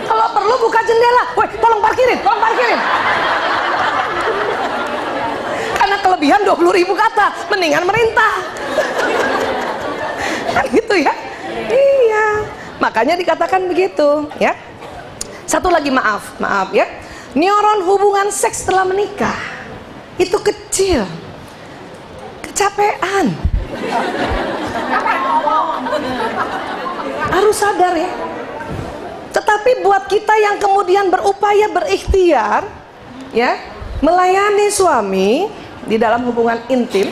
Kalau perlu buka jendela, woi tolong parkirin, tolong parkirin. Karena kelebihan 20.000 kata, mendingan merintah. Kan gitu ya? Iya. Makanya dikatakan begitu, ya. Satu lagi maaf ya. Neuron hubungan seks setelah menikah itu kecil, kecapean. Harus sadar ya. Tetapi buat kita yang kemudian berupaya berikhtiar, ya, melayani suami di dalam hubungan intim,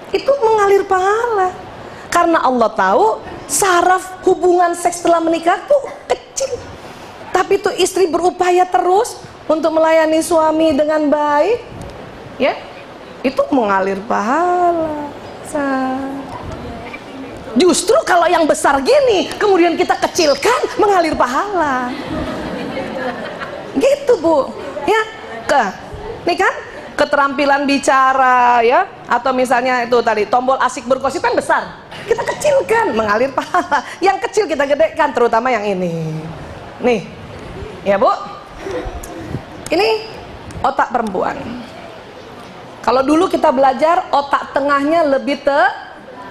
itu mengalir pahala. Karena Allah tahu saraf hubungan seks setelah menikah tuh kecil. Tapi tuh istri berupaya terus untuk melayani suami dengan baik, ya, itu mengalir pahala. Justru kalau yang besar gini kemudian kita kecilkan, mengalir pahala. Gitu, Bu. Ya, nih kan keterampilan bicara, ya, atau misalnya itu tadi tombol asik bergosip kan besar. Kita kecilkan, mengalir pahala. Yang kecil kita gedekan, terutama yang ini. Nih. Ya, Bu. Ini otak perempuan. Kalau dulu kita belajar otak tengahnya lebih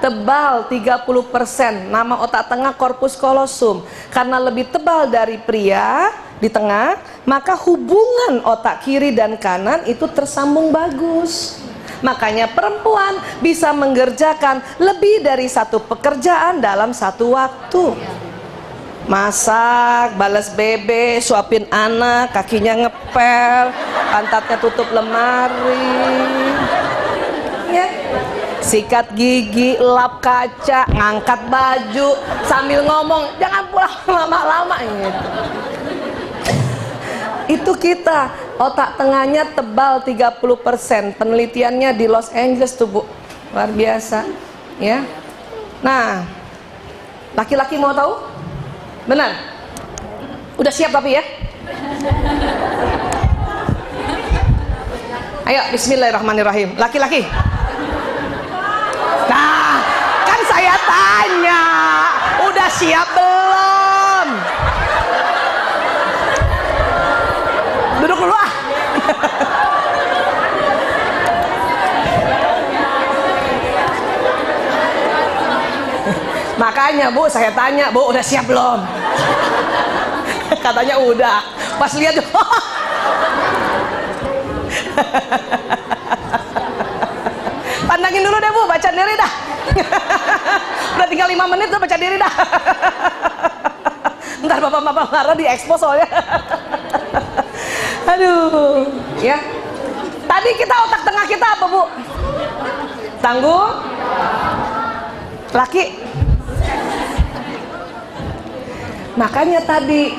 tebal 30%. Nama otak tengah corpus callosum. Karena lebih tebal dari pria di tengah, maka hubungan otak kiri dan kanan itu tersambung bagus. Makanya perempuan bisa mengerjakan lebih dari satu pekerjaan dalam satu waktu. Masak, balas bebek, suapin anak, kakinya ngepel, pantatnya tutup lemari, ya, sikat gigi, lap kaca, ngangkat baju, sambil ngomong, jangan pulang lama-lama gitu. Itu kita, otak tengahnya tebal 30%. Penelitiannya di Los Angeles tuh, Bu, luar biasa, ya. Nah, laki-laki mau tahu? Benar? Udah siap tapi ya? Ayo, bismillahirrahmanirrahim. Laki-laki. Nah, kan saya tanya, udah siap belum? Duduk dulu ah. Makanya Bu, saya tanya, Bu udah siap belum? Katanya udah. Pas lihat, pandangin dulu deh Bu, baca diri dah. Udah tinggal 5 menit tuh baca diri dah. Ntar bapak-bapak marah di expose soalnya. Aduh, ya. Tadi kita otak tengah kita apa Bu? Tangguh, laki. Makanya tadi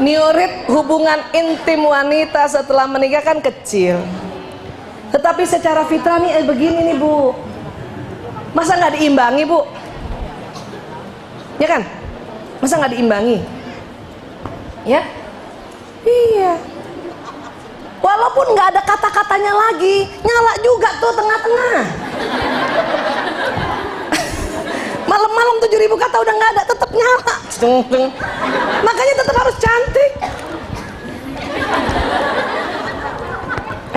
niurit hubungan intim wanita setelah menikah kan kecil. Tetapi secara fitrah nih begini nih Bu. Masa nggak diimbangi Bu? Ya kan? Masa nggak diimbangi? Ya? Iya. Walaupun nggak ada kata-katanya lagi, nyala juga tuh tengah-tengah. Malam-malam 7.000 kata udah nggak ada, tetap nyala. Makanya tetap harus cantik.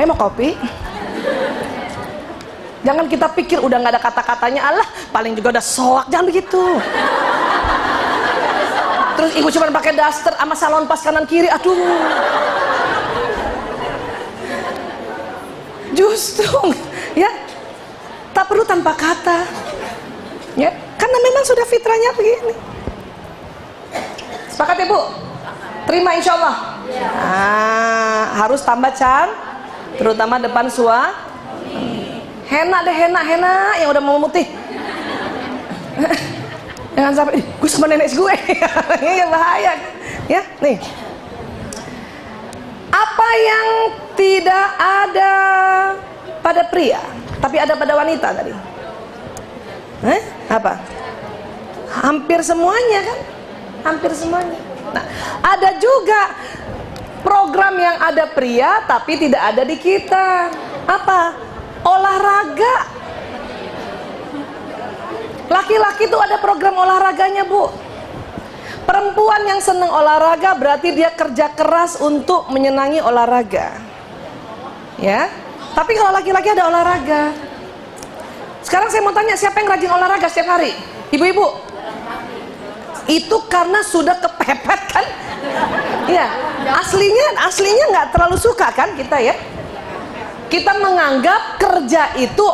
Mau kopi? Jangan kita pikir udah nggak ada kata-katanya, Allah paling juga udah soak, jangan begitu. Terus ibu cuma pakai daster sama salon pas kanan kiri, aduh. Justru ya tak perlu tanpa kata, ya karena memang sudah fitrahnya begini. Sepakat ya Bu? Terima insya Allah. Harus tambah terutama depan henna deh, henna yang udah mau memutih. Jangan sampai gue sama nenek gue. Ya bahaya ya. Nih, apa yang tidak ada pada pria tapi ada pada wanita tadi? Apa? Hampir semuanya kan? Hampir semuanya. Nah, ada juga program yang ada pria tapi tidak ada di kita. Apa? Olahraga. Laki-laki tuh ada program olahraganya Bu. Perempuan yang senang olahraga berarti dia kerja keras untuk menyenangi olahraga. Ya. Tapi kalau laki-laki ada olahraga. Sekarang saya mau tanya, siapa yang rajin olahraga setiap hari? Ibu-ibu. Itu karena sudah kepepet kan? Iya. Aslinya nggak terlalu suka kan kita ya? Kita menganggap kerja itu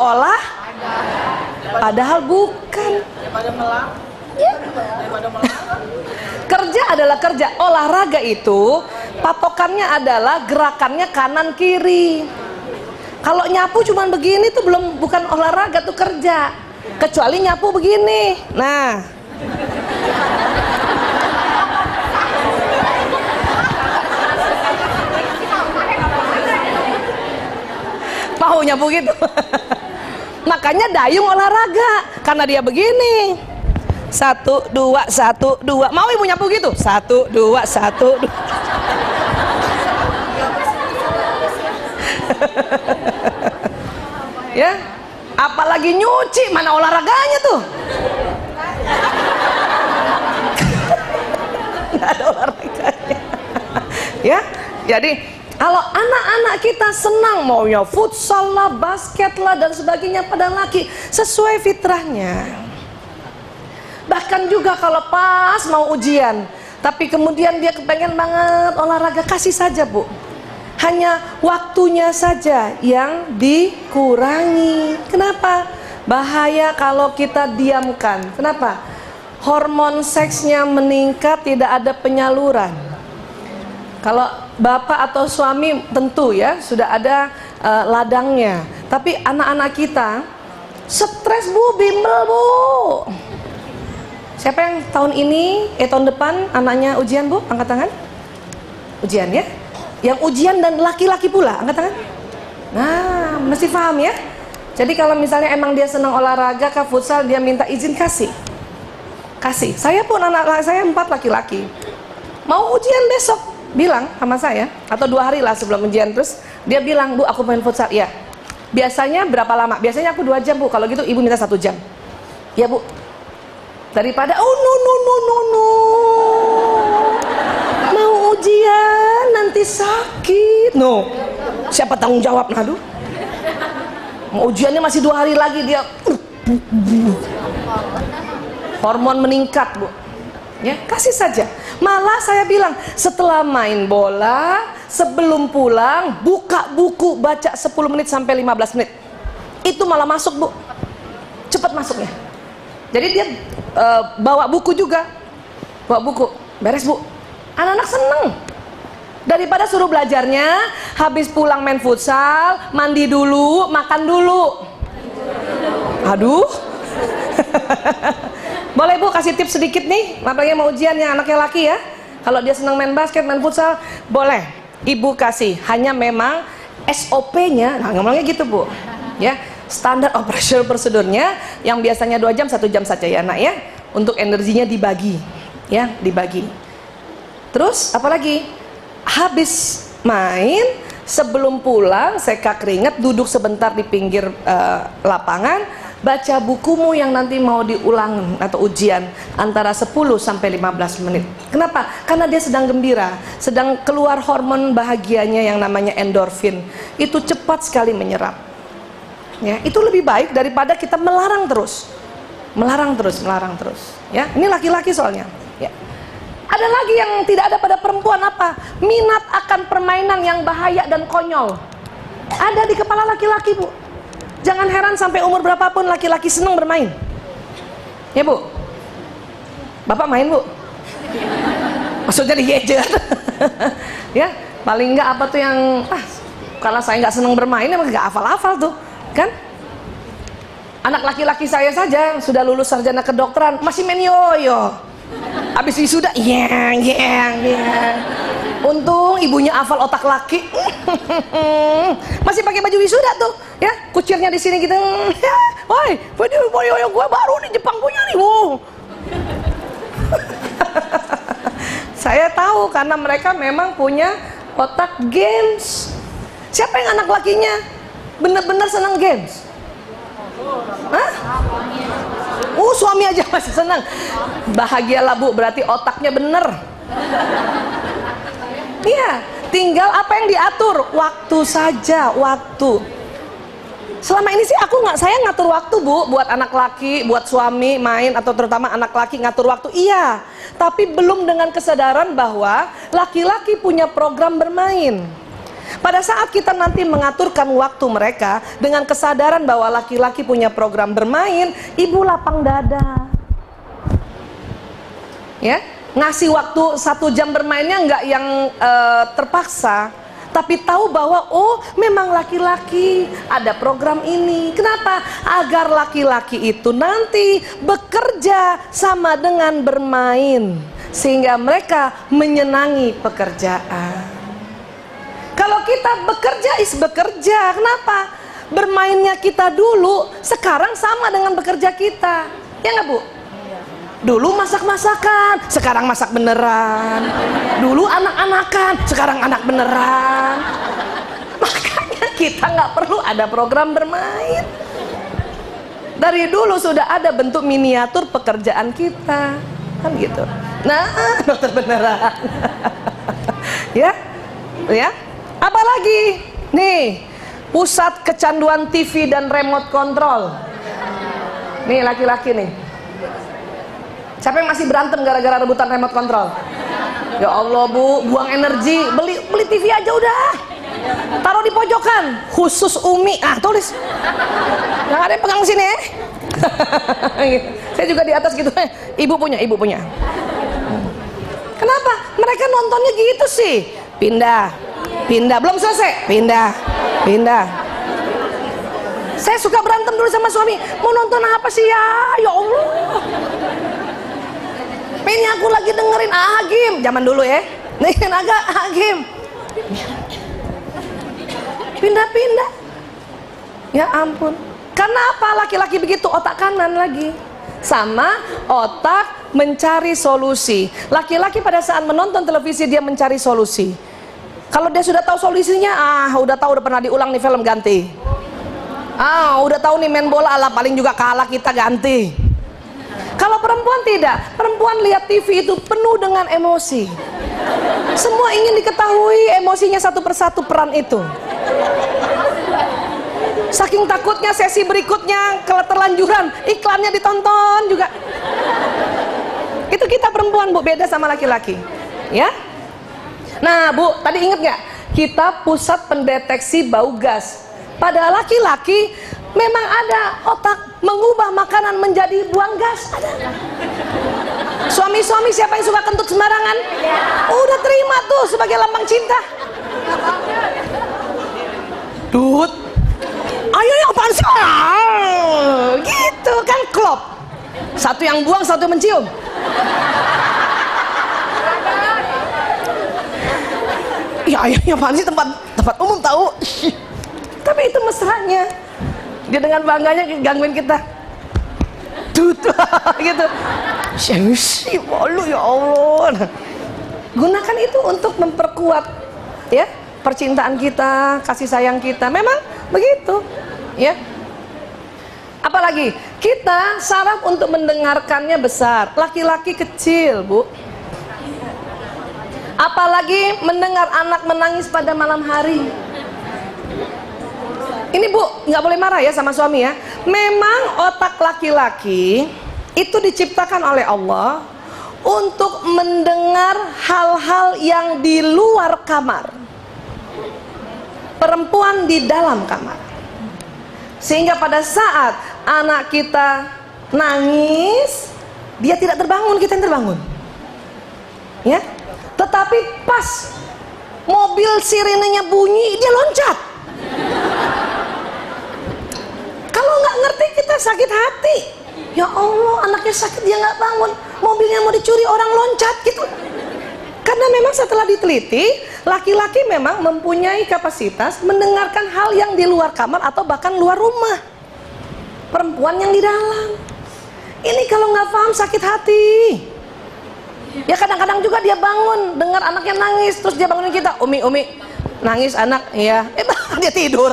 padahal bukan. Ya. Kerja adalah kerja. Olahraga itu patokannya adalah gerakannya kanan kiri. Kalau nyapu cuman begini tuh bukan olahraga, tuh kerja. Kecuali nyapu begini. Nah. Mau nyapu gitu. Makanya dayung olahraga karena dia begini. 1, 2, 1, 2. Mau ibu nyapu gitu? 1, 2, 1, 2. Ya, apalagi nyuci, mana olahraganya tuh? Nggak ada olahraganya. Ya, jadi kalau anak-anak kita senang maunya futsal lah, basket lah dan sebagainya pada laki, sesuai fitrahnya. Bahkan juga kalau pas mau ujian, tapi kemudian dia kepengen banget olahraga, kasih saja Bu. Hanya waktunya saja yang dikurangi. Kenapa? Bahaya kalau kita diamkan. Kenapa? Hormon seksnya meningkat, tidak ada penyaluran. Kalau bapak atau suami tentu ya sudah ada ladangnya. Tapi anak-anak kita stres Bu, bimbel Bu. Siapa yang tahun ini, tahun depan anaknya ujian Bu? Angkat tangan. Ujian ya? Yang ujian dan laki-laki pula, angkat tangan. Nah, mesti paham ya. Jadi kalau misalnya emang dia senang olahraga ke futsal, dia minta izin kasih. Saya pun anak saya 4 laki-laki. Mau ujian besok, bilang sama saya, atau 2 hari lah sebelum ujian, terus dia bilang, Bu aku main futsal. Ya. Biasanya berapa lama? Biasanya aku 2 jam Bu. Kalau gitu ibu minta 1 jam. Ya Bu. Daripada no. Mau ujian nanti sakit. No. Siapa tanggung jawab? Aduh. Mau ujiannya masih 2 hari lagi dia. hormon meningkat, Bu. Ya, kasih saja. Malah saya bilang, setelah main bola, sebelum pulang, buka buku, baca 10 menit sampai 15 menit. Itu malah masuk, Bu. Cepat masuknya. Jadi dia bawa buku juga. Bawa buku. Beres, Bu. Anak-anak seneng. Daripada suruh belajarnya, habis pulang main futsal, mandi dulu, makan dulu. Aduh. Boleh, Bu, kasih tips sedikit nih, apalagi mau ujian yang anaknya laki ya. Kalau dia senang main basket, main futsal, boleh Ibu kasih. Hanya memang SOP-nya, nah ngomongnya gitu, Bu. Ya, standar operasional prosedurnya yang biasanya 2 jam, 1 jam saja ya, Nak ya. Untuk energinya dibagi, ya, dibagi. Terus apalagi? Habis main, sebelum pulang, seka keringat, duduk sebentar di pinggir lapangan, baca bukumu yang nanti mau diulang atau ujian antara 10 sampai 15 menit. Kenapa? Karena dia sedang gembira, sedang keluar hormon bahagianya yang namanya endorfin. Itu cepat sekali menyerap. Ya, itu lebih baik daripada kita melarang terus. Melarang terus, ya. Ini laki-laki soalnya, ya. Ada lagi yang tidak ada pada perempuan, apa? Minat akan permainan yang bahaya dan konyol. Ada di kepala laki-laki, Bu. Jangan heran sampai umur berapapun laki-laki senang bermain. Ya, Bu. Bapak main, Bu? Maksudnya di gadget. Ya, paling enggak apa tuh yang kalau saya nggak senang bermain emang nggak hafal-hafal tuh, kan? Anak laki-laki saya saja sudah lulus sarjana kedokteran masih main yoyo. Habis wisuda, untung ibunya hafal otak laki. Masih pakai baju wisuda tuh, ya, kucirnya di sini gitu. Woi, baju yoyo gue baru di Jepang punya nih, wow. Saya tahu karena mereka memang punya otak games. Siapa yang anak lakinya bener-bener senang games? Hah? Suami aja masih senang. Bahagialah, Bu, berarti otaknya bener. Iya, tinggal apa yang diatur, waktu saja, waktu. Selama ini sih saya ngatur waktu, Bu, buat anak laki, buat suami main, atau terutama anak laki ngatur waktu, iya. Tapi belum dengan kesadaran bahwa laki-laki punya program bermain. Pada saat kita nanti mengaturkan waktu mereka dengan kesadaran bahwa laki-laki punya program bermain, ibu lapang dada. Ya, ngasih waktu 1 jam bermainnya nggak yang terpaksa, tapi tahu bahwa oh memang laki-laki ada program ini. Kenapa? Agar laki-laki itu nanti bekerja sama dengan bermain, sehingga mereka menyenangi pekerjaan. Kalau kita bekerja, kenapa? Bermainnya kita dulu, sekarang sama dengan bekerja kita. Ya nggak, Bu? Dulu masak-masakan, sekarang masak beneran. Dulu anak-anakan, sekarang anak beneran. Makanya kita nggak perlu ada program bermain. Dari dulu sudah ada bentuk miniatur pekerjaan kita, kan gitu. Nah, dokter beneran. Ya, ya. Apalagi nih, pusat kecanduan TV dan remote control. Nih laki-laki nih. Siapa yang masih berantem gara-gara rebutan remote control? Ya Allah, Bu, buang energi, beli TV aja udah. Taruh di pojokan, khusus Umi. Tulis. Yang ada yang pegang sini ya. Saya juga di atas gitu. Ibu punya. Kenapa? Mereka nontonnya gitu sih. Pindah, belum selesai, pindah. Saya suka berantem dulu sama suami, mau nonton apa sih ya Allah. Ini aku lagi dengerin Agim, zaman dulu ya, dengerin Agim. Pindah. Ya ampun. Karena apa? Laki-laki begitu, otak kanan lagi. Sama otak mencari solusi. Laki-laki pada saat menonton televisi dia mencari solusi. Kalau dia sudah tahu solusinya, udah pernah diulang nih film, ganti. Udah tahu nih main bola, paling juga kalah kita, ganti. Kalau perempuan tidak, perempuan lihat TV itu penuh dengan emosi. Semua ingin diketahui emosinya satu persatu peran itu. Saking takutnya sesi berikutnya kalau terlanjuran iklannya ditonton juga. Itu kita perempuan, Bu, beda sama laki-laki. Ya. Nah, Bu, tadi ingat nggak? Kita pusat pendeteksi bau gas. Pada laki-laki memang ada otak mengubah makanan menjadi buang gas. Ada. Suami-suami siapa yang suka kentut sembarangan? Udah terima tuh sebagai lambang cinta. Dut, ayo yang apaan sih? Gitu kan, klop. Satu yang buang, satu yang mencium. Ya ayahnya apaan sih, tempat umum tahu. Tapi itu mesranya. Dia dengan bangganya gangguin kita. Dut, gitu. Sih, malu ya Allah. Gunakan itu untuk memperkuat ya percintaan kita, kasih sayang kita. Memang begitu, ya. Apalagi kita saraf untuk mendengarkannya besar, laki-laki kecil, Bu. Apalagi mendengar anak menangis pada malam hari. Ini, Bu, nggak boleh marah ya sama suami ya. Memang otak laki-laki itu diciptakan oleh Allah untuk mendengar hal-hal yang di luar kamar. Perempuan di dalam kamar. Sehingga pada saat anak kita nangis, dia tidak terbangun, kita yang terbangun. Ya. Tetapi pas mobil sirenenya bunyi, dia loncat. Kalau nggak ngerti kita sakit hati. Ya Allah, anaknya sakit dia nggak bangun, mobilnya mau dicuri orang loncat gitu. Karena memang setelah diteliti, laki-laki memang mempunyai kapasitas mendengarkan hal yang di luar kamar atau bahkan luar rumah. Perempuan yang di dalam. Ini kalau nggak paham sakit hati. Ya kadang-kadang juga dia bangun dengar anaknya nangis, terus dia bangunin kita, Umi nangis anak, iya, dia tidur.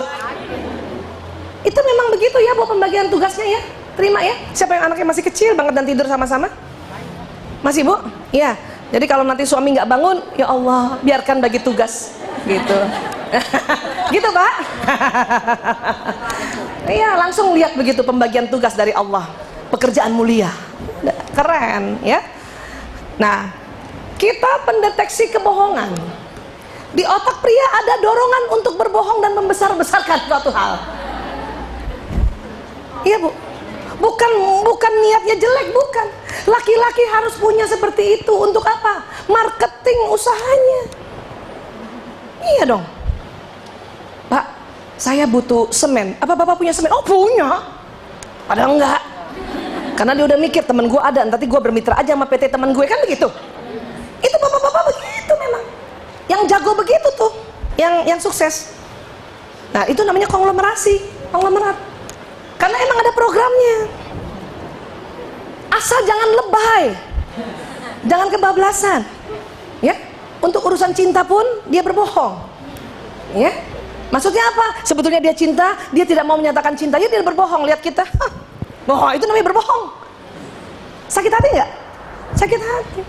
Itu memang begitu ya, Bu, pembagian tugasnya ya. Terima ya. Siapa yang anaknya masih kecil banget dan tidur sama-sama? Masih, Bu? Iya. Jadi kalau nanti suami nggak bangun, ya Allah, biarkan bagi tugas, gitu. Gitu, Pak. Iya, langsung lihat begitu pembagian tugas dari Allah. Pekerjaan mulia. Keren, ya. Nah, kita pendeteksi kebohongan. Di otak pria ada dorongan untuk berbohong dan membesar-besarkan suatu hal. Iya, Bu. Bukan niatnya jelek, bukan. Laki-laki harus punya seperti itu. Untuk apa? Marketing usahanya. Iya dong. Pak, saya butuh semen. Apa Bapak punya semen? Oh, punya. Padahal enggak. Karena dia udah mikir temen gue ada, nanti gue bermitra aja sama PT temen gue, kan begitu. Itu bapak-bapak begitu memang. Yang jago begitu tuh, yang sukses. Nah, itu namanya konglomerasi, konglomerat. Karena emang ada programnya. Asal jangan lebay, jangan kebablasan. Ya, untuk urusan cinta pun dia berbohong. Ya, maksudnya apa? Sebetulnya dia cinta, dia tidak mau menyatakan cintanya, dia berbohong. Lihat kita. Bohong itu namanya berbohong. Sakit hati nggak? Sakit hati.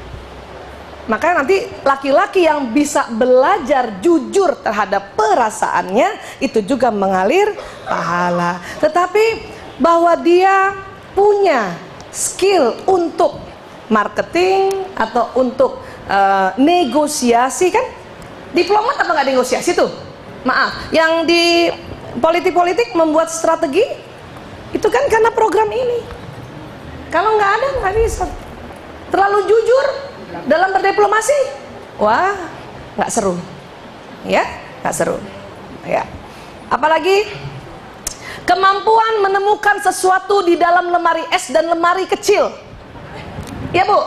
Makanya nanti laki-laki yang bisa belajar jujur terhadap perasaannya itu juga mengalir pahala. Tetapi bahwa dia punya skill untuk marketing atau untuk negosiasi, kan? Diplomat apa nggak negosiasi tuh? Maaf, yang di politik-politik membuat strategi itu kan karena program ini. Kalau nggak ada nggak bisa. Terlalu jujur dalam berdiplomasi, wah nggak seru, ya nggak seru, ya. Apalagi kemampuan menemukan sesuatu di dalam lemari es dan lemari kecil, ya Bu.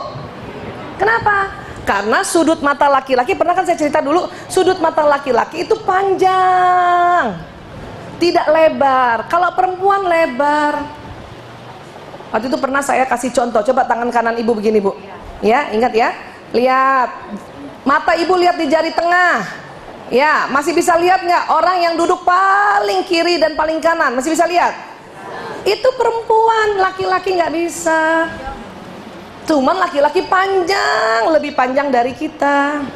Kenapa? Karena sudut mata laki-laki, pernah kan saya cerita dulu, sudut mata laki-laki itu panjang, tidak lebar. Kalau perempuan lebar. Waktu itu pernah saya kasih contoh. Coba tangan kanan ibu begini, Bu. Ya, ingat ya. Lihat. Mata ibu lihat di jari tengah. Ya, masih bisa lihat nggak orang yang duduk paling kiri dan paling kanan? Masih bisa lihat? Itu perempuan, laki-laki nggak bisa. Cuman laki-laki panjang, lebih panjang dari kita.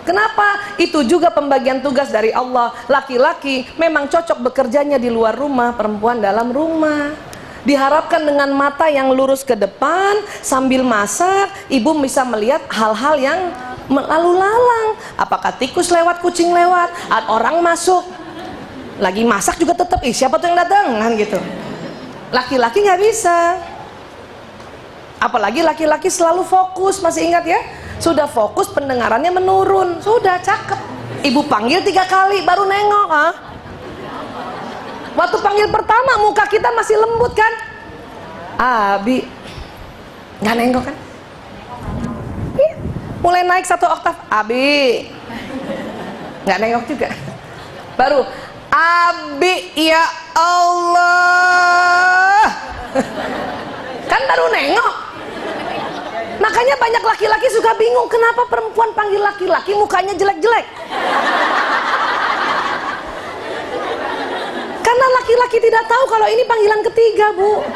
Kenapa? Itu juga pembagian tugas dari Allah. Laki-laki memang cocok bekerjanya di luar rumah, perempuan dalam rumah. Diharapkan dengan mata yang lurus ke depan sambil masak, ibu bisa melihat hal-hal yang lalu lalang. Apakah tikus lewat, kucing lewat, orang masuk. Lagi masak juga tetap, siapa tuh yang datang kan gitu. Laki-laki nggak bisa. Apalagi laki-laki selalu fokus, masih ingat ya? Sudah fokus pendengarannya menurun, sudah cakep. Ibu panggil 3 kali baru nengok, Waktu panggil pertama muka kita masih lembut kan? Abi nggak nengok kan? Mulai naik 1 oktav, Abi nggak nengok juga. Baru Abi, ya Allah, kan baru nengok. Makanya banyak laki-laki suka bingung kenapa perempuan panggil laki-laki mukanya jelek-jelek. Karena laki-laki tidak tahu kalau ini panggilan ketiga, Bu.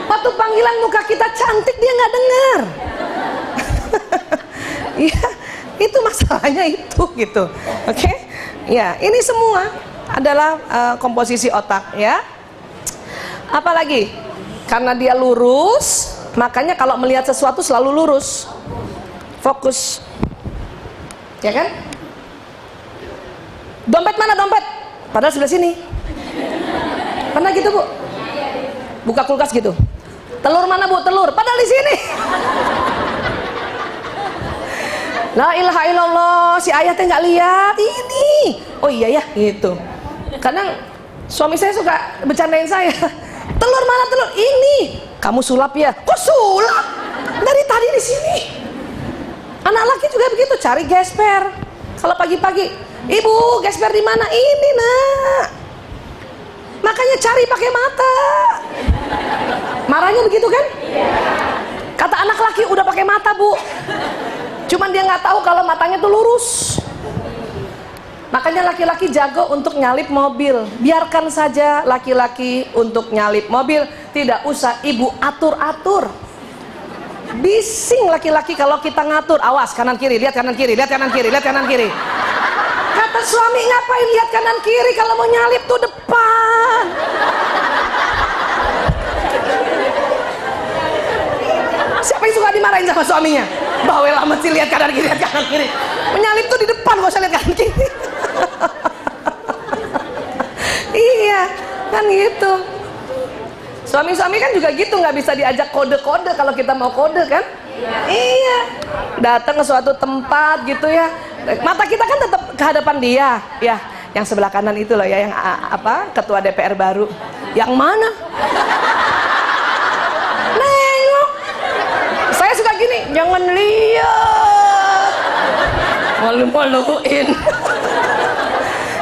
Waktu panggilan muka kita cantik dia nggak dengar. Iya, itu masalahnya itu gitu. Oke? Ya, ini semua adalah komposisi otak ya. Apalagi karena dia lurus, makanya kalau melihat sesuatu selalu lurus, fokus, ya kan? Dompet mana dompet? Padahal sebelah sini. Pernah gitu, Bu? Buka kulkas gitu. Telur mana, Bu? Telur. Padahal di sini. La ilaha illallah, si ayah teh nggak lihat ini. Oh iya ya, gitu. Kadang suami saya suka bercandain saya. Telur mana telur? Ini. Kamu sulap ya? Kok sulap? Dari tadi di sini. Anak laki juga begitu, cari gesper. Kalau pagi-pagi, ibu gesper di mana? Ini nak. Makanya cari pakai mata. Marahnya begitu kan? Kata anak laki udah pakai mata, Bu. Cuman dia nggak tahu kalau matanya tuh lurus. Makanya laki-laki jago untuk nyalip mobil. Biarkan saja laki-laki untuk nyalip mobil, tidak usah ibu atur-atur. Bising laki-laki kalau kita ngatur. Awas kanan kiri, lihat kanan kiri, lihat kanan kiri, lihat kanan kiri. Kata suami, ngapain lihat kanan kiri kalau mau nyalip tuh depan. Siapa yang suka dimarahin sama suaminya? Bawel amat sih, lihat kanan kiri, lihat kanan kiri. Menyalip tuh di depan, gak usah lihat kanan kiri. Iya, kan gitu. Suami-suami kan juga gitu, nggak bisa diajak kode-kode kalau kita mau kode kan? Iya. Datang ke suatu tempat gitu ya. Mata kita kan tetap ke hadapan dia, ya. Yang sebelah kanan itu loh ya, yang apa? Ketua DPR baru. Yang mana? Nengok. Saya suka gini, jangan lihat. Malu-maluin.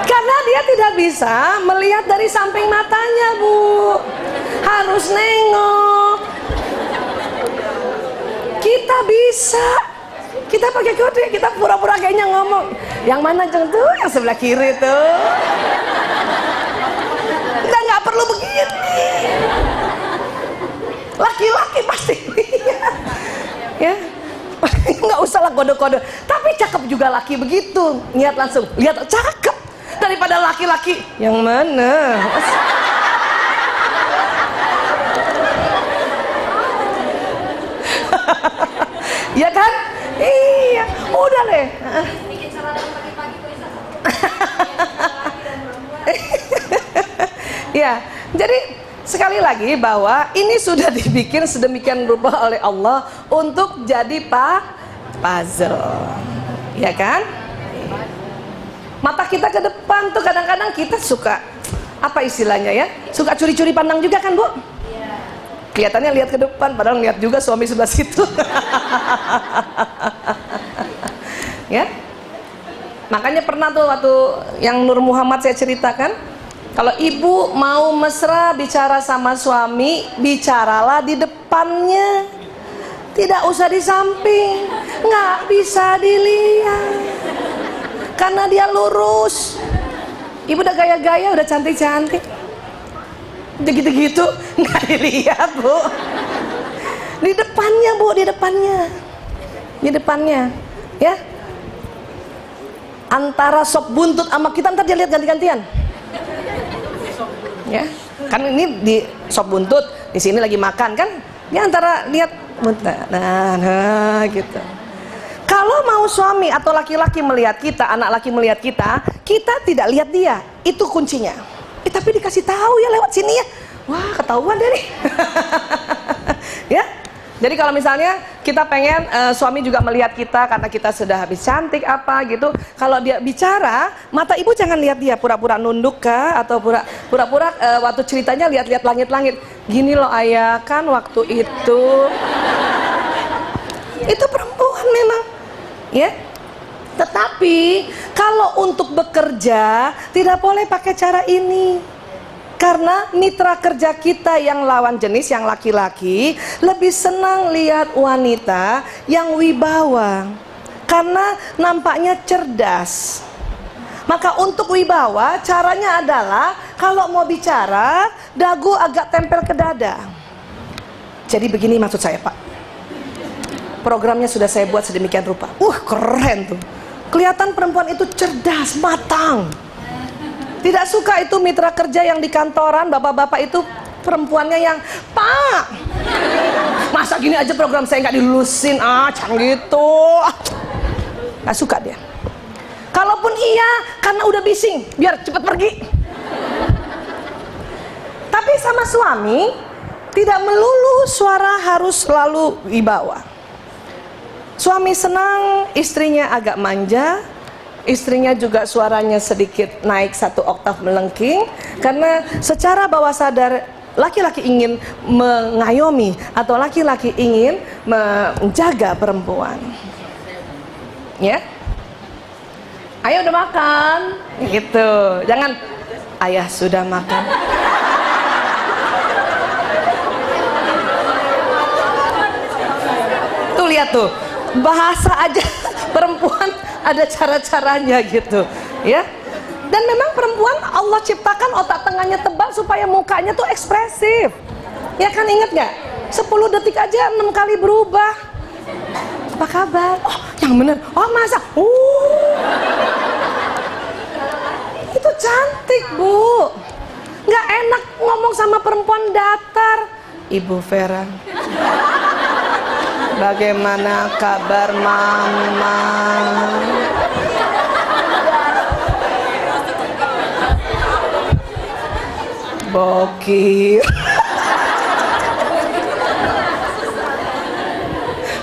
Karena dia tidak bisa melihat dari samping matanya, Bu. Harus nengok. Kita bisa. Kita pakai kode, kita pura-pura kayaknya ngomong. Yang mana Jeng tuh? Yang sebelah kiri tuh. Udah nggak perlu begini. Laki-laki pasti lihat. Ya. Nggak usah lah kode-kode. Tapi cakep juga laki begitu. Niat langsung, lihat cakep. Daripada laki-laki yang mana? Ya kan? Iya, udah deh. Ya, jadi sekali lagi bahwa ini sudah dibikin sedemikian rupa oleh Allah untuk jadi puzzle. Ya kan? Mata kita ke depan tuh kadang-kadang kita suka apa istilahnya ya? Suka curi-curi pandang juga kan, Bu? Kelihatannya lihat ke depan, padahal lihat juga suami sebelah situ. Ya, makanya pernah tuh waktu yang Nur Muhammad saya ceritakan, kalau ibu mau mesra bicara sama suami, bicaralah di depannya, tidak usah di samping, nggak bisa dilihat, karena dia lurus. Ibu udah gaya-gaya, udah cantik-cantik. Udah gitu-gitu nggak dilihat, Bu. Di depannya, Bu, di depannya, di depannya, ya. Antara sop buntut sama kita ntar dia lihat ganti-gantian, ya. Kan ini di sop buntut, di sini lagi makan kan? Dia antara lihat, nah gitu. Kalau mau suami atau laki-laki melihat kita, anak laki melihat kita, kita tidak lihat dia. Itu kuncinya. Tapi dikasih tahu ya lewat sini ya. Wah, ketahuan deh nih. Ya. Jadi kalau misalnya kita pengen suami juga melihat kita karena kita sudah habis cantik apa gitu. Kalau dia bicara, mata ibu jangan lihat dia pura-pura nunduk kah atau pura-pura waktu ceritanya lihat-lihat langit-langit. Gini loh ayah, kan waktu itu. Itu perempuan memang. Ya. Tetapi kalau untuk bekerja tidak boleh pakai cara ini. Karena mitra kerja kita yang lawan jenis, yang laki-laki, lebih senang lihat wanita yang wibawa. Karena nampaknya cerdas. Maka untuk wibawa, caranya adalah kalau mau bicara, dagu agak tempel ke dada. Jadi begini maksud saya, Pak. Programnya sudah saya buat sedemikian rupa. Keren tuh. Kelihatan perempuan itu cerdas, matang. Tidak suka itu mitra kerja yang di kantoran, bapak-bapak itu perempuannya yang, Pak, masa gini aja program saya nggak dilulusin, can gitu. Nggak suka dia. Kalaupun iya, karena udah bising, biar cepat pergi. Tapi sama suami, tidak melulu suara harus selalu dibawa. Suami senang istrinya agak manja, istrinya juga suaranya sedikit naik 1 oktav melengking, karena secara bawah sadar laki-laki ingin mengayomi atau laki-laki ingin menjaga perempuan. Ya, ayo udah makan, gitu. Jangan ayah sudah makan. Tuh lihat tuh, bahasa aja perempuan ada cara-caranya gitu, ya. Dan memang perempuan Allah ciptakan otak tengahnya tebal supaya mukanya tuh ekspresif. Ya kan, inget nggak? 10 detik aja 6 kali berubah. Apa kabar? Oh, yang bener. Oh, masa? Itu cantik, Bu. Nggak enak ngomong sama perempuan datar. Ibu Vera, bagaimana kabar mama? Bokir.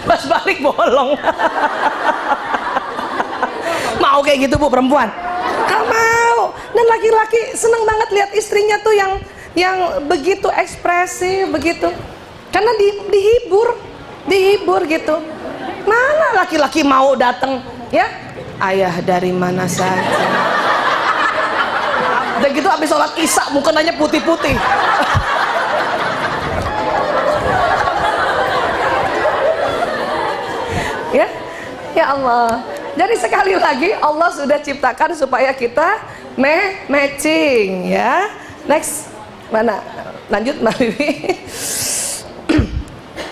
Pas balik bolong. Mau kayak gitu, Bu, perempuan? Kalau mau. Dan laki-laki seneng banget lihat istrinya tuh yang begitu ekspresif, begitu. Karena dihibur gitu. Mana laki-laki mau datang, ya? Ayah dari mana saja. Dan gitu habis sholat isya mukanya putih-putih. Ya Allah. Jadi sekali lagi Allah sudah ciptakan supaya kita matching, ya. Next, mana? Lanjut Mbak Bibi.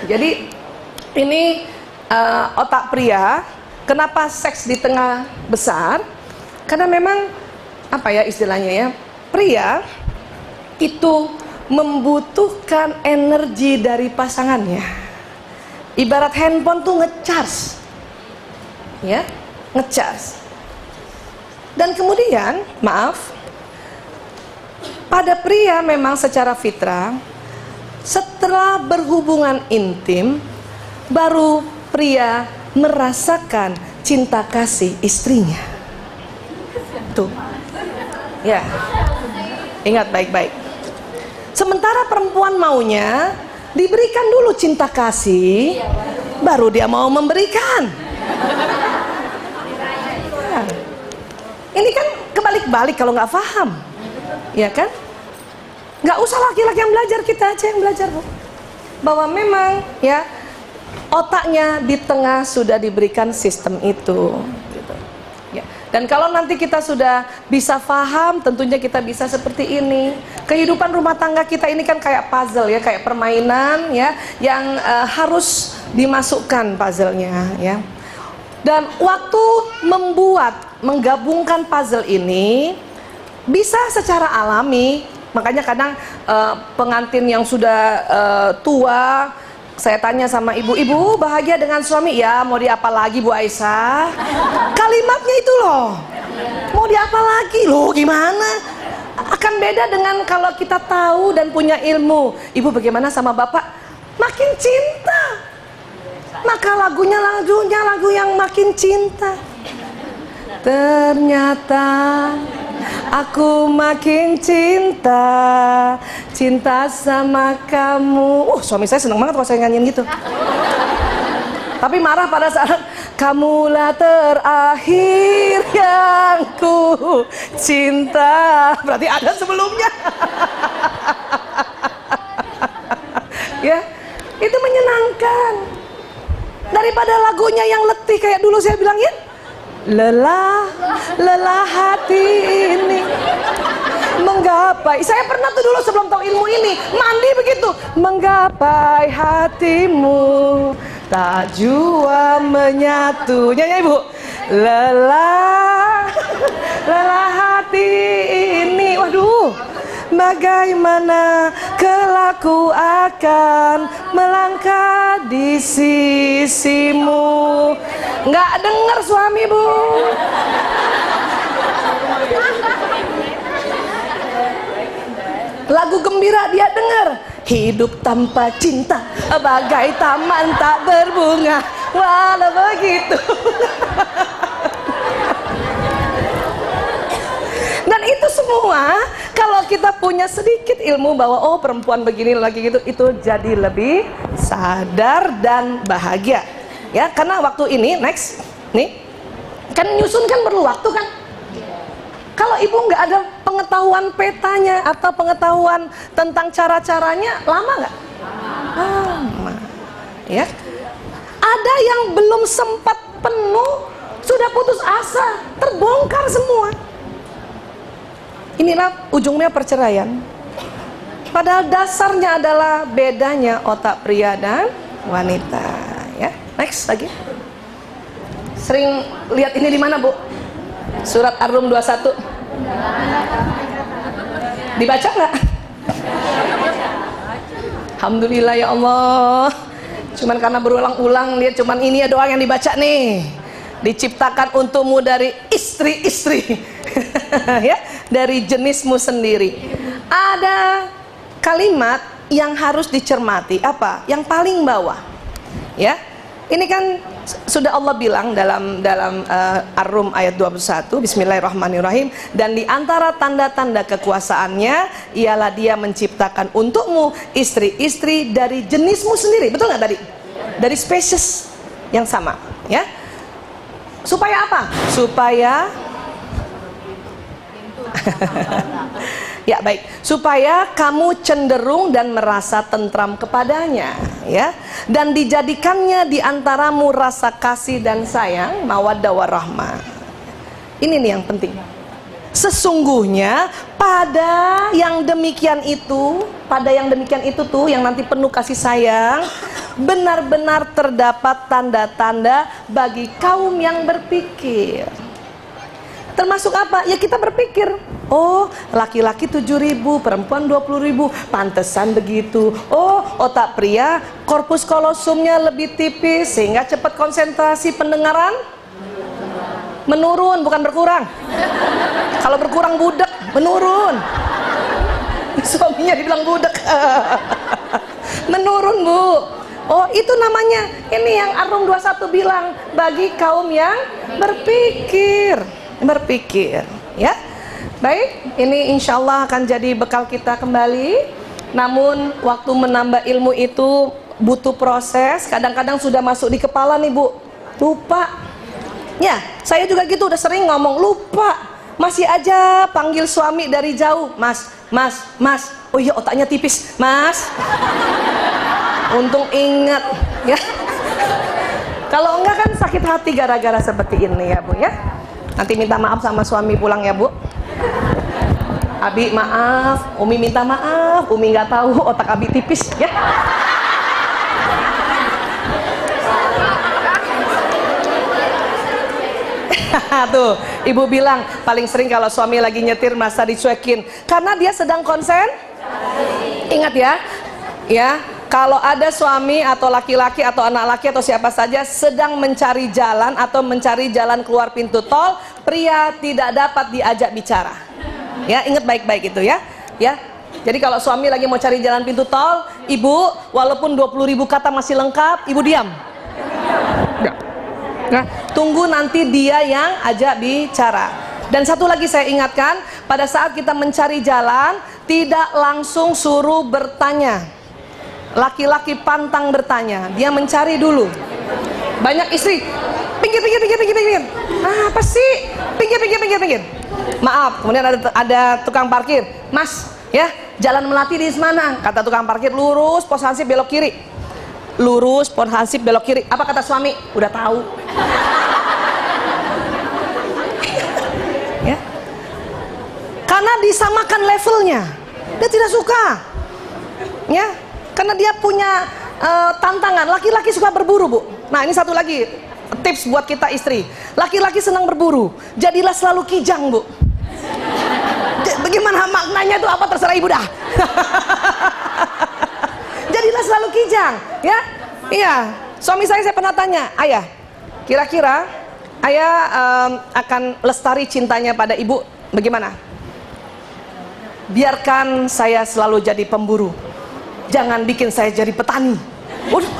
Jadi ini otak pria. Kenapa seks di tengah besar? Karena memang apa ya istilahnya ya, pria itu membutuhkan energi dari pasangannya. Ibarat handphone tuh ngecharge, ya, ngecharge. Dan kemudian, maaf, pada pria memang secara fitrah, setelah berhubungan intim, baru pria merasakan cinta kasih istrinya. Tuh. Ya, ingat baik-baik. Sementara perempuan maunya diberikan dulu cinta kasih, baru dia mau memberikan. Ya. Ini kan kebalik-balik kalau nggak paham, ya kan? Nggak usah laki-laki yang belajar, kita aja yang belajar, Bu. Bahwa memang ya otaknya di tengah sudah diberikan sistem itu. Ya. Dan kalau nanti kita sudah bisa paham, tentunya kita bisa seperti ini. Kehidupan rumah tangga kita ini kan kayak puzzle ya, kayak permainan ya, yang harus dimasukkan puzzle-nya ya. Dan waktu menggabungkan puzzle ini bisa secara alami Makanya kadang pengantin yang sudah tua, saya tanya sama ibu-ibu, bahagia dengan suami? Ya, mau diapa lagi Bu Aisyah? Kalimatnya itu loh. Mau diapa lagi? Loh gimana? Akan beda dengan kalau kita tahu dan punya ilmu. Ibu bagaimana sama bapak? Makin cinta. Maka lagunya lagu yang makin cinta. Ternyata aku makin cinta sama kamu. Suami saya senang banget kalau saya nyanyiin gitu. Tapi marah pada saat kamulah terakhir yang ku cinta. Berarti ada sebelumnya. Ya, itu menyenangkan. Daripada lagunya yang letih kayak dulu saya bilang ya. Lelah hati ini menggapai. Saya pernah tuh dulu sebelum tahu ilmu ini mandi begitu, menggapai hatimu tak jua menyatu. Nyanyi ibu. Lelah hati ini. Waduh, bagaimana kelak ku akan melangkah di sisimu. Nggak dengar suami bu. Lagu gembira dia dengar. Hidup tanpa cinta bagai taman tak berbunga. Walau begitu. Dan itu semua kalau kita punya sedikit ilmu bahwa oh perempuan begini lagi gitu, itu jadi lebih sadar dan bahagia. Ya, karena waktu ini next nih kan nyusun kan perlu waktu kan. Kalau ibu nggak ada pengetahuan petanya atau pengetahuan tentang cara-caranya, lama nggak? Lama. Ya. Ada yang belum sempat penuh sudah putus asa, terbongkar semua. Inilah ujungnya perceraian. Padahal dasarnya adalah bedanya otak pria dan wanita. Ya, next lagi. Sering lihat ini di mana bu? Surat Ar-Rum 21. Dibaca nggak? Alhamdulillah ya Allah. Cuman karena berulang-ulang lihat cuman ini ya doa yang dibaca nih. Diciptakan untukmu dari istri-istri. Ya, dari jenismu sendiri. Ada kalimat yang harus dicermati. Apa? Yang paling bawah. Ya. Ini kan sudah Allah bilang dalam Ar-Rum ayat 21, Bismillahirrahmanirrahim, dan di antara tanda-tanda kekuasaannya ialah dia menciptakan untukmu istri-istri dari jenismu sendiri. Betul nggak tadi? Dari spesies yang sama, ya. Supaya apa? Supaya ya baik, supaya kamu cenderung dan merasa tentram kepadanya, ya, dan dijadikannya di antaramu rasa kasih dan sayang, mawaddah warahmah. Ini nih yang penting. Sesungguhnya pada yang demikian itu tuh yang nanti penuh kasih sayang, benar-benar terdapat tanda-tanda bagi kaum yang berpikir. Termasuk apa? Ya kita berpikir, oh laki-laki 7.000, perempuan 20.000, pantesan begitu. Oh otak pria korpus kolosumnya lebih tipis sehingga cepat konsentrasi pendengaran menurun, bukan berkurang. Kalau berkurang budak, menurun. Suaminya dibilang budak. Menurun bu. Oh itu namanya, ini yang Ar-Rum 21 bilang, bagi kaum yang berpikir, ya. Baik, ini insya Allah akan jadi bekal kita kembali. Namun waktu menambah ilmu itu butuh proses. Kadang-kadang sudah masuk di kepala nih bu, lupa. Ya, saya juga gitu, udah sering ngomong lupa. Masih aja panggil suami dari jauh, mas. Oh iya otaknya tipis, mas. Untung ingat, ya. Kalau enggak kan sakit hati gara-gara seperti ini ya bu, ya. Nanti minta maaf sama suami pulang ya bu. Abi maaf, Umi minta maaf, Umi nggak tahu otak Abi tipis ya. Tuh Ibu bilang paling sering kalau suami lagi nyetir merasa dicuekin karena dia sedang konsen. Ingat ya, ya, kalau ada suami atau laki-laki atau anak laki atau siapa saja sedang mencari jalan atau mencari jalan keluar pintu tol, pria tidak dapat diajak bicara. Ya, ingat baik-baik itu ya. Ya. Jadi kalau suami lagi mau cari jalan pintu tol, ibu walaupun 20.000 kata masih lengkap, ibu diam. Nah, tunggu nanti dia yang ajak bicara. Dan satu lagi saya ingatkan, pada saat kita mencari jalan, tidak langsung suruh bertanya. Laki-laki pantang bertanya, dia mencari dulu. Banyak istri, pinggir. Apa sih? Pinggir. Maaf, kemudian ada tukang parkir. Mas, ya, Jalan Melati di mana? Kata tukang parkir, lurus, pos hansip belok kiri. Lurus, pos hansip belok kiri. Apa kata suami? Udah tahu. Ya. Karena disamakan levelnya. Dia tidak suka. Ya, karena dia punya tantangan. Laki-laki suka berburu, Bu. Nah, ini satu lagi tips buat kita istri. Laki-laki senang berburu. Jadilah selalu kijang, Bu. Bagaimana maknanya itu apa terserah ibu dah. Jadilah selalu kijang, ya. Iya, suami saya pernah tanya, ayah, kira-kira ayah akan lestari cintanya pada ibu bagaimana? Biarkan saya selalu jadi pemburu, jangan bikin saya jadi petani.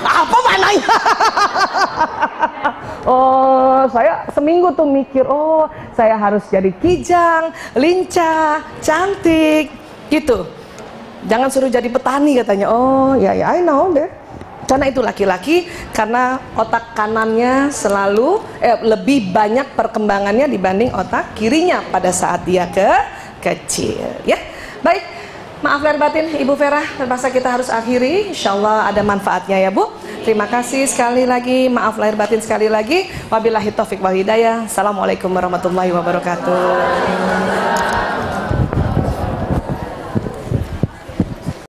Apa maknanya? Oh, saya seminggu tuh mikir, oh saya harus jadi kijang, lincah, cantik, gitu. Jangan suruh jadi petani katanya. Oh ya, I know deh. Karena itu laki-laki, karena otak kanannya selalu lebih banyak perkembangannya dibanding otak kirinya pada saat dia kecil. Ya, baik. Maaf lahir batin Ibu Vera, terpaksa kita harus akhiri. Insyaallah ada manfaatnya ya Bu. Terima kasih sekali lagi, maaf lahir batin sekali lagi. Wabillahi taufik wal hidayah. Assalamualaikum warahmatullahi wabarakatuh.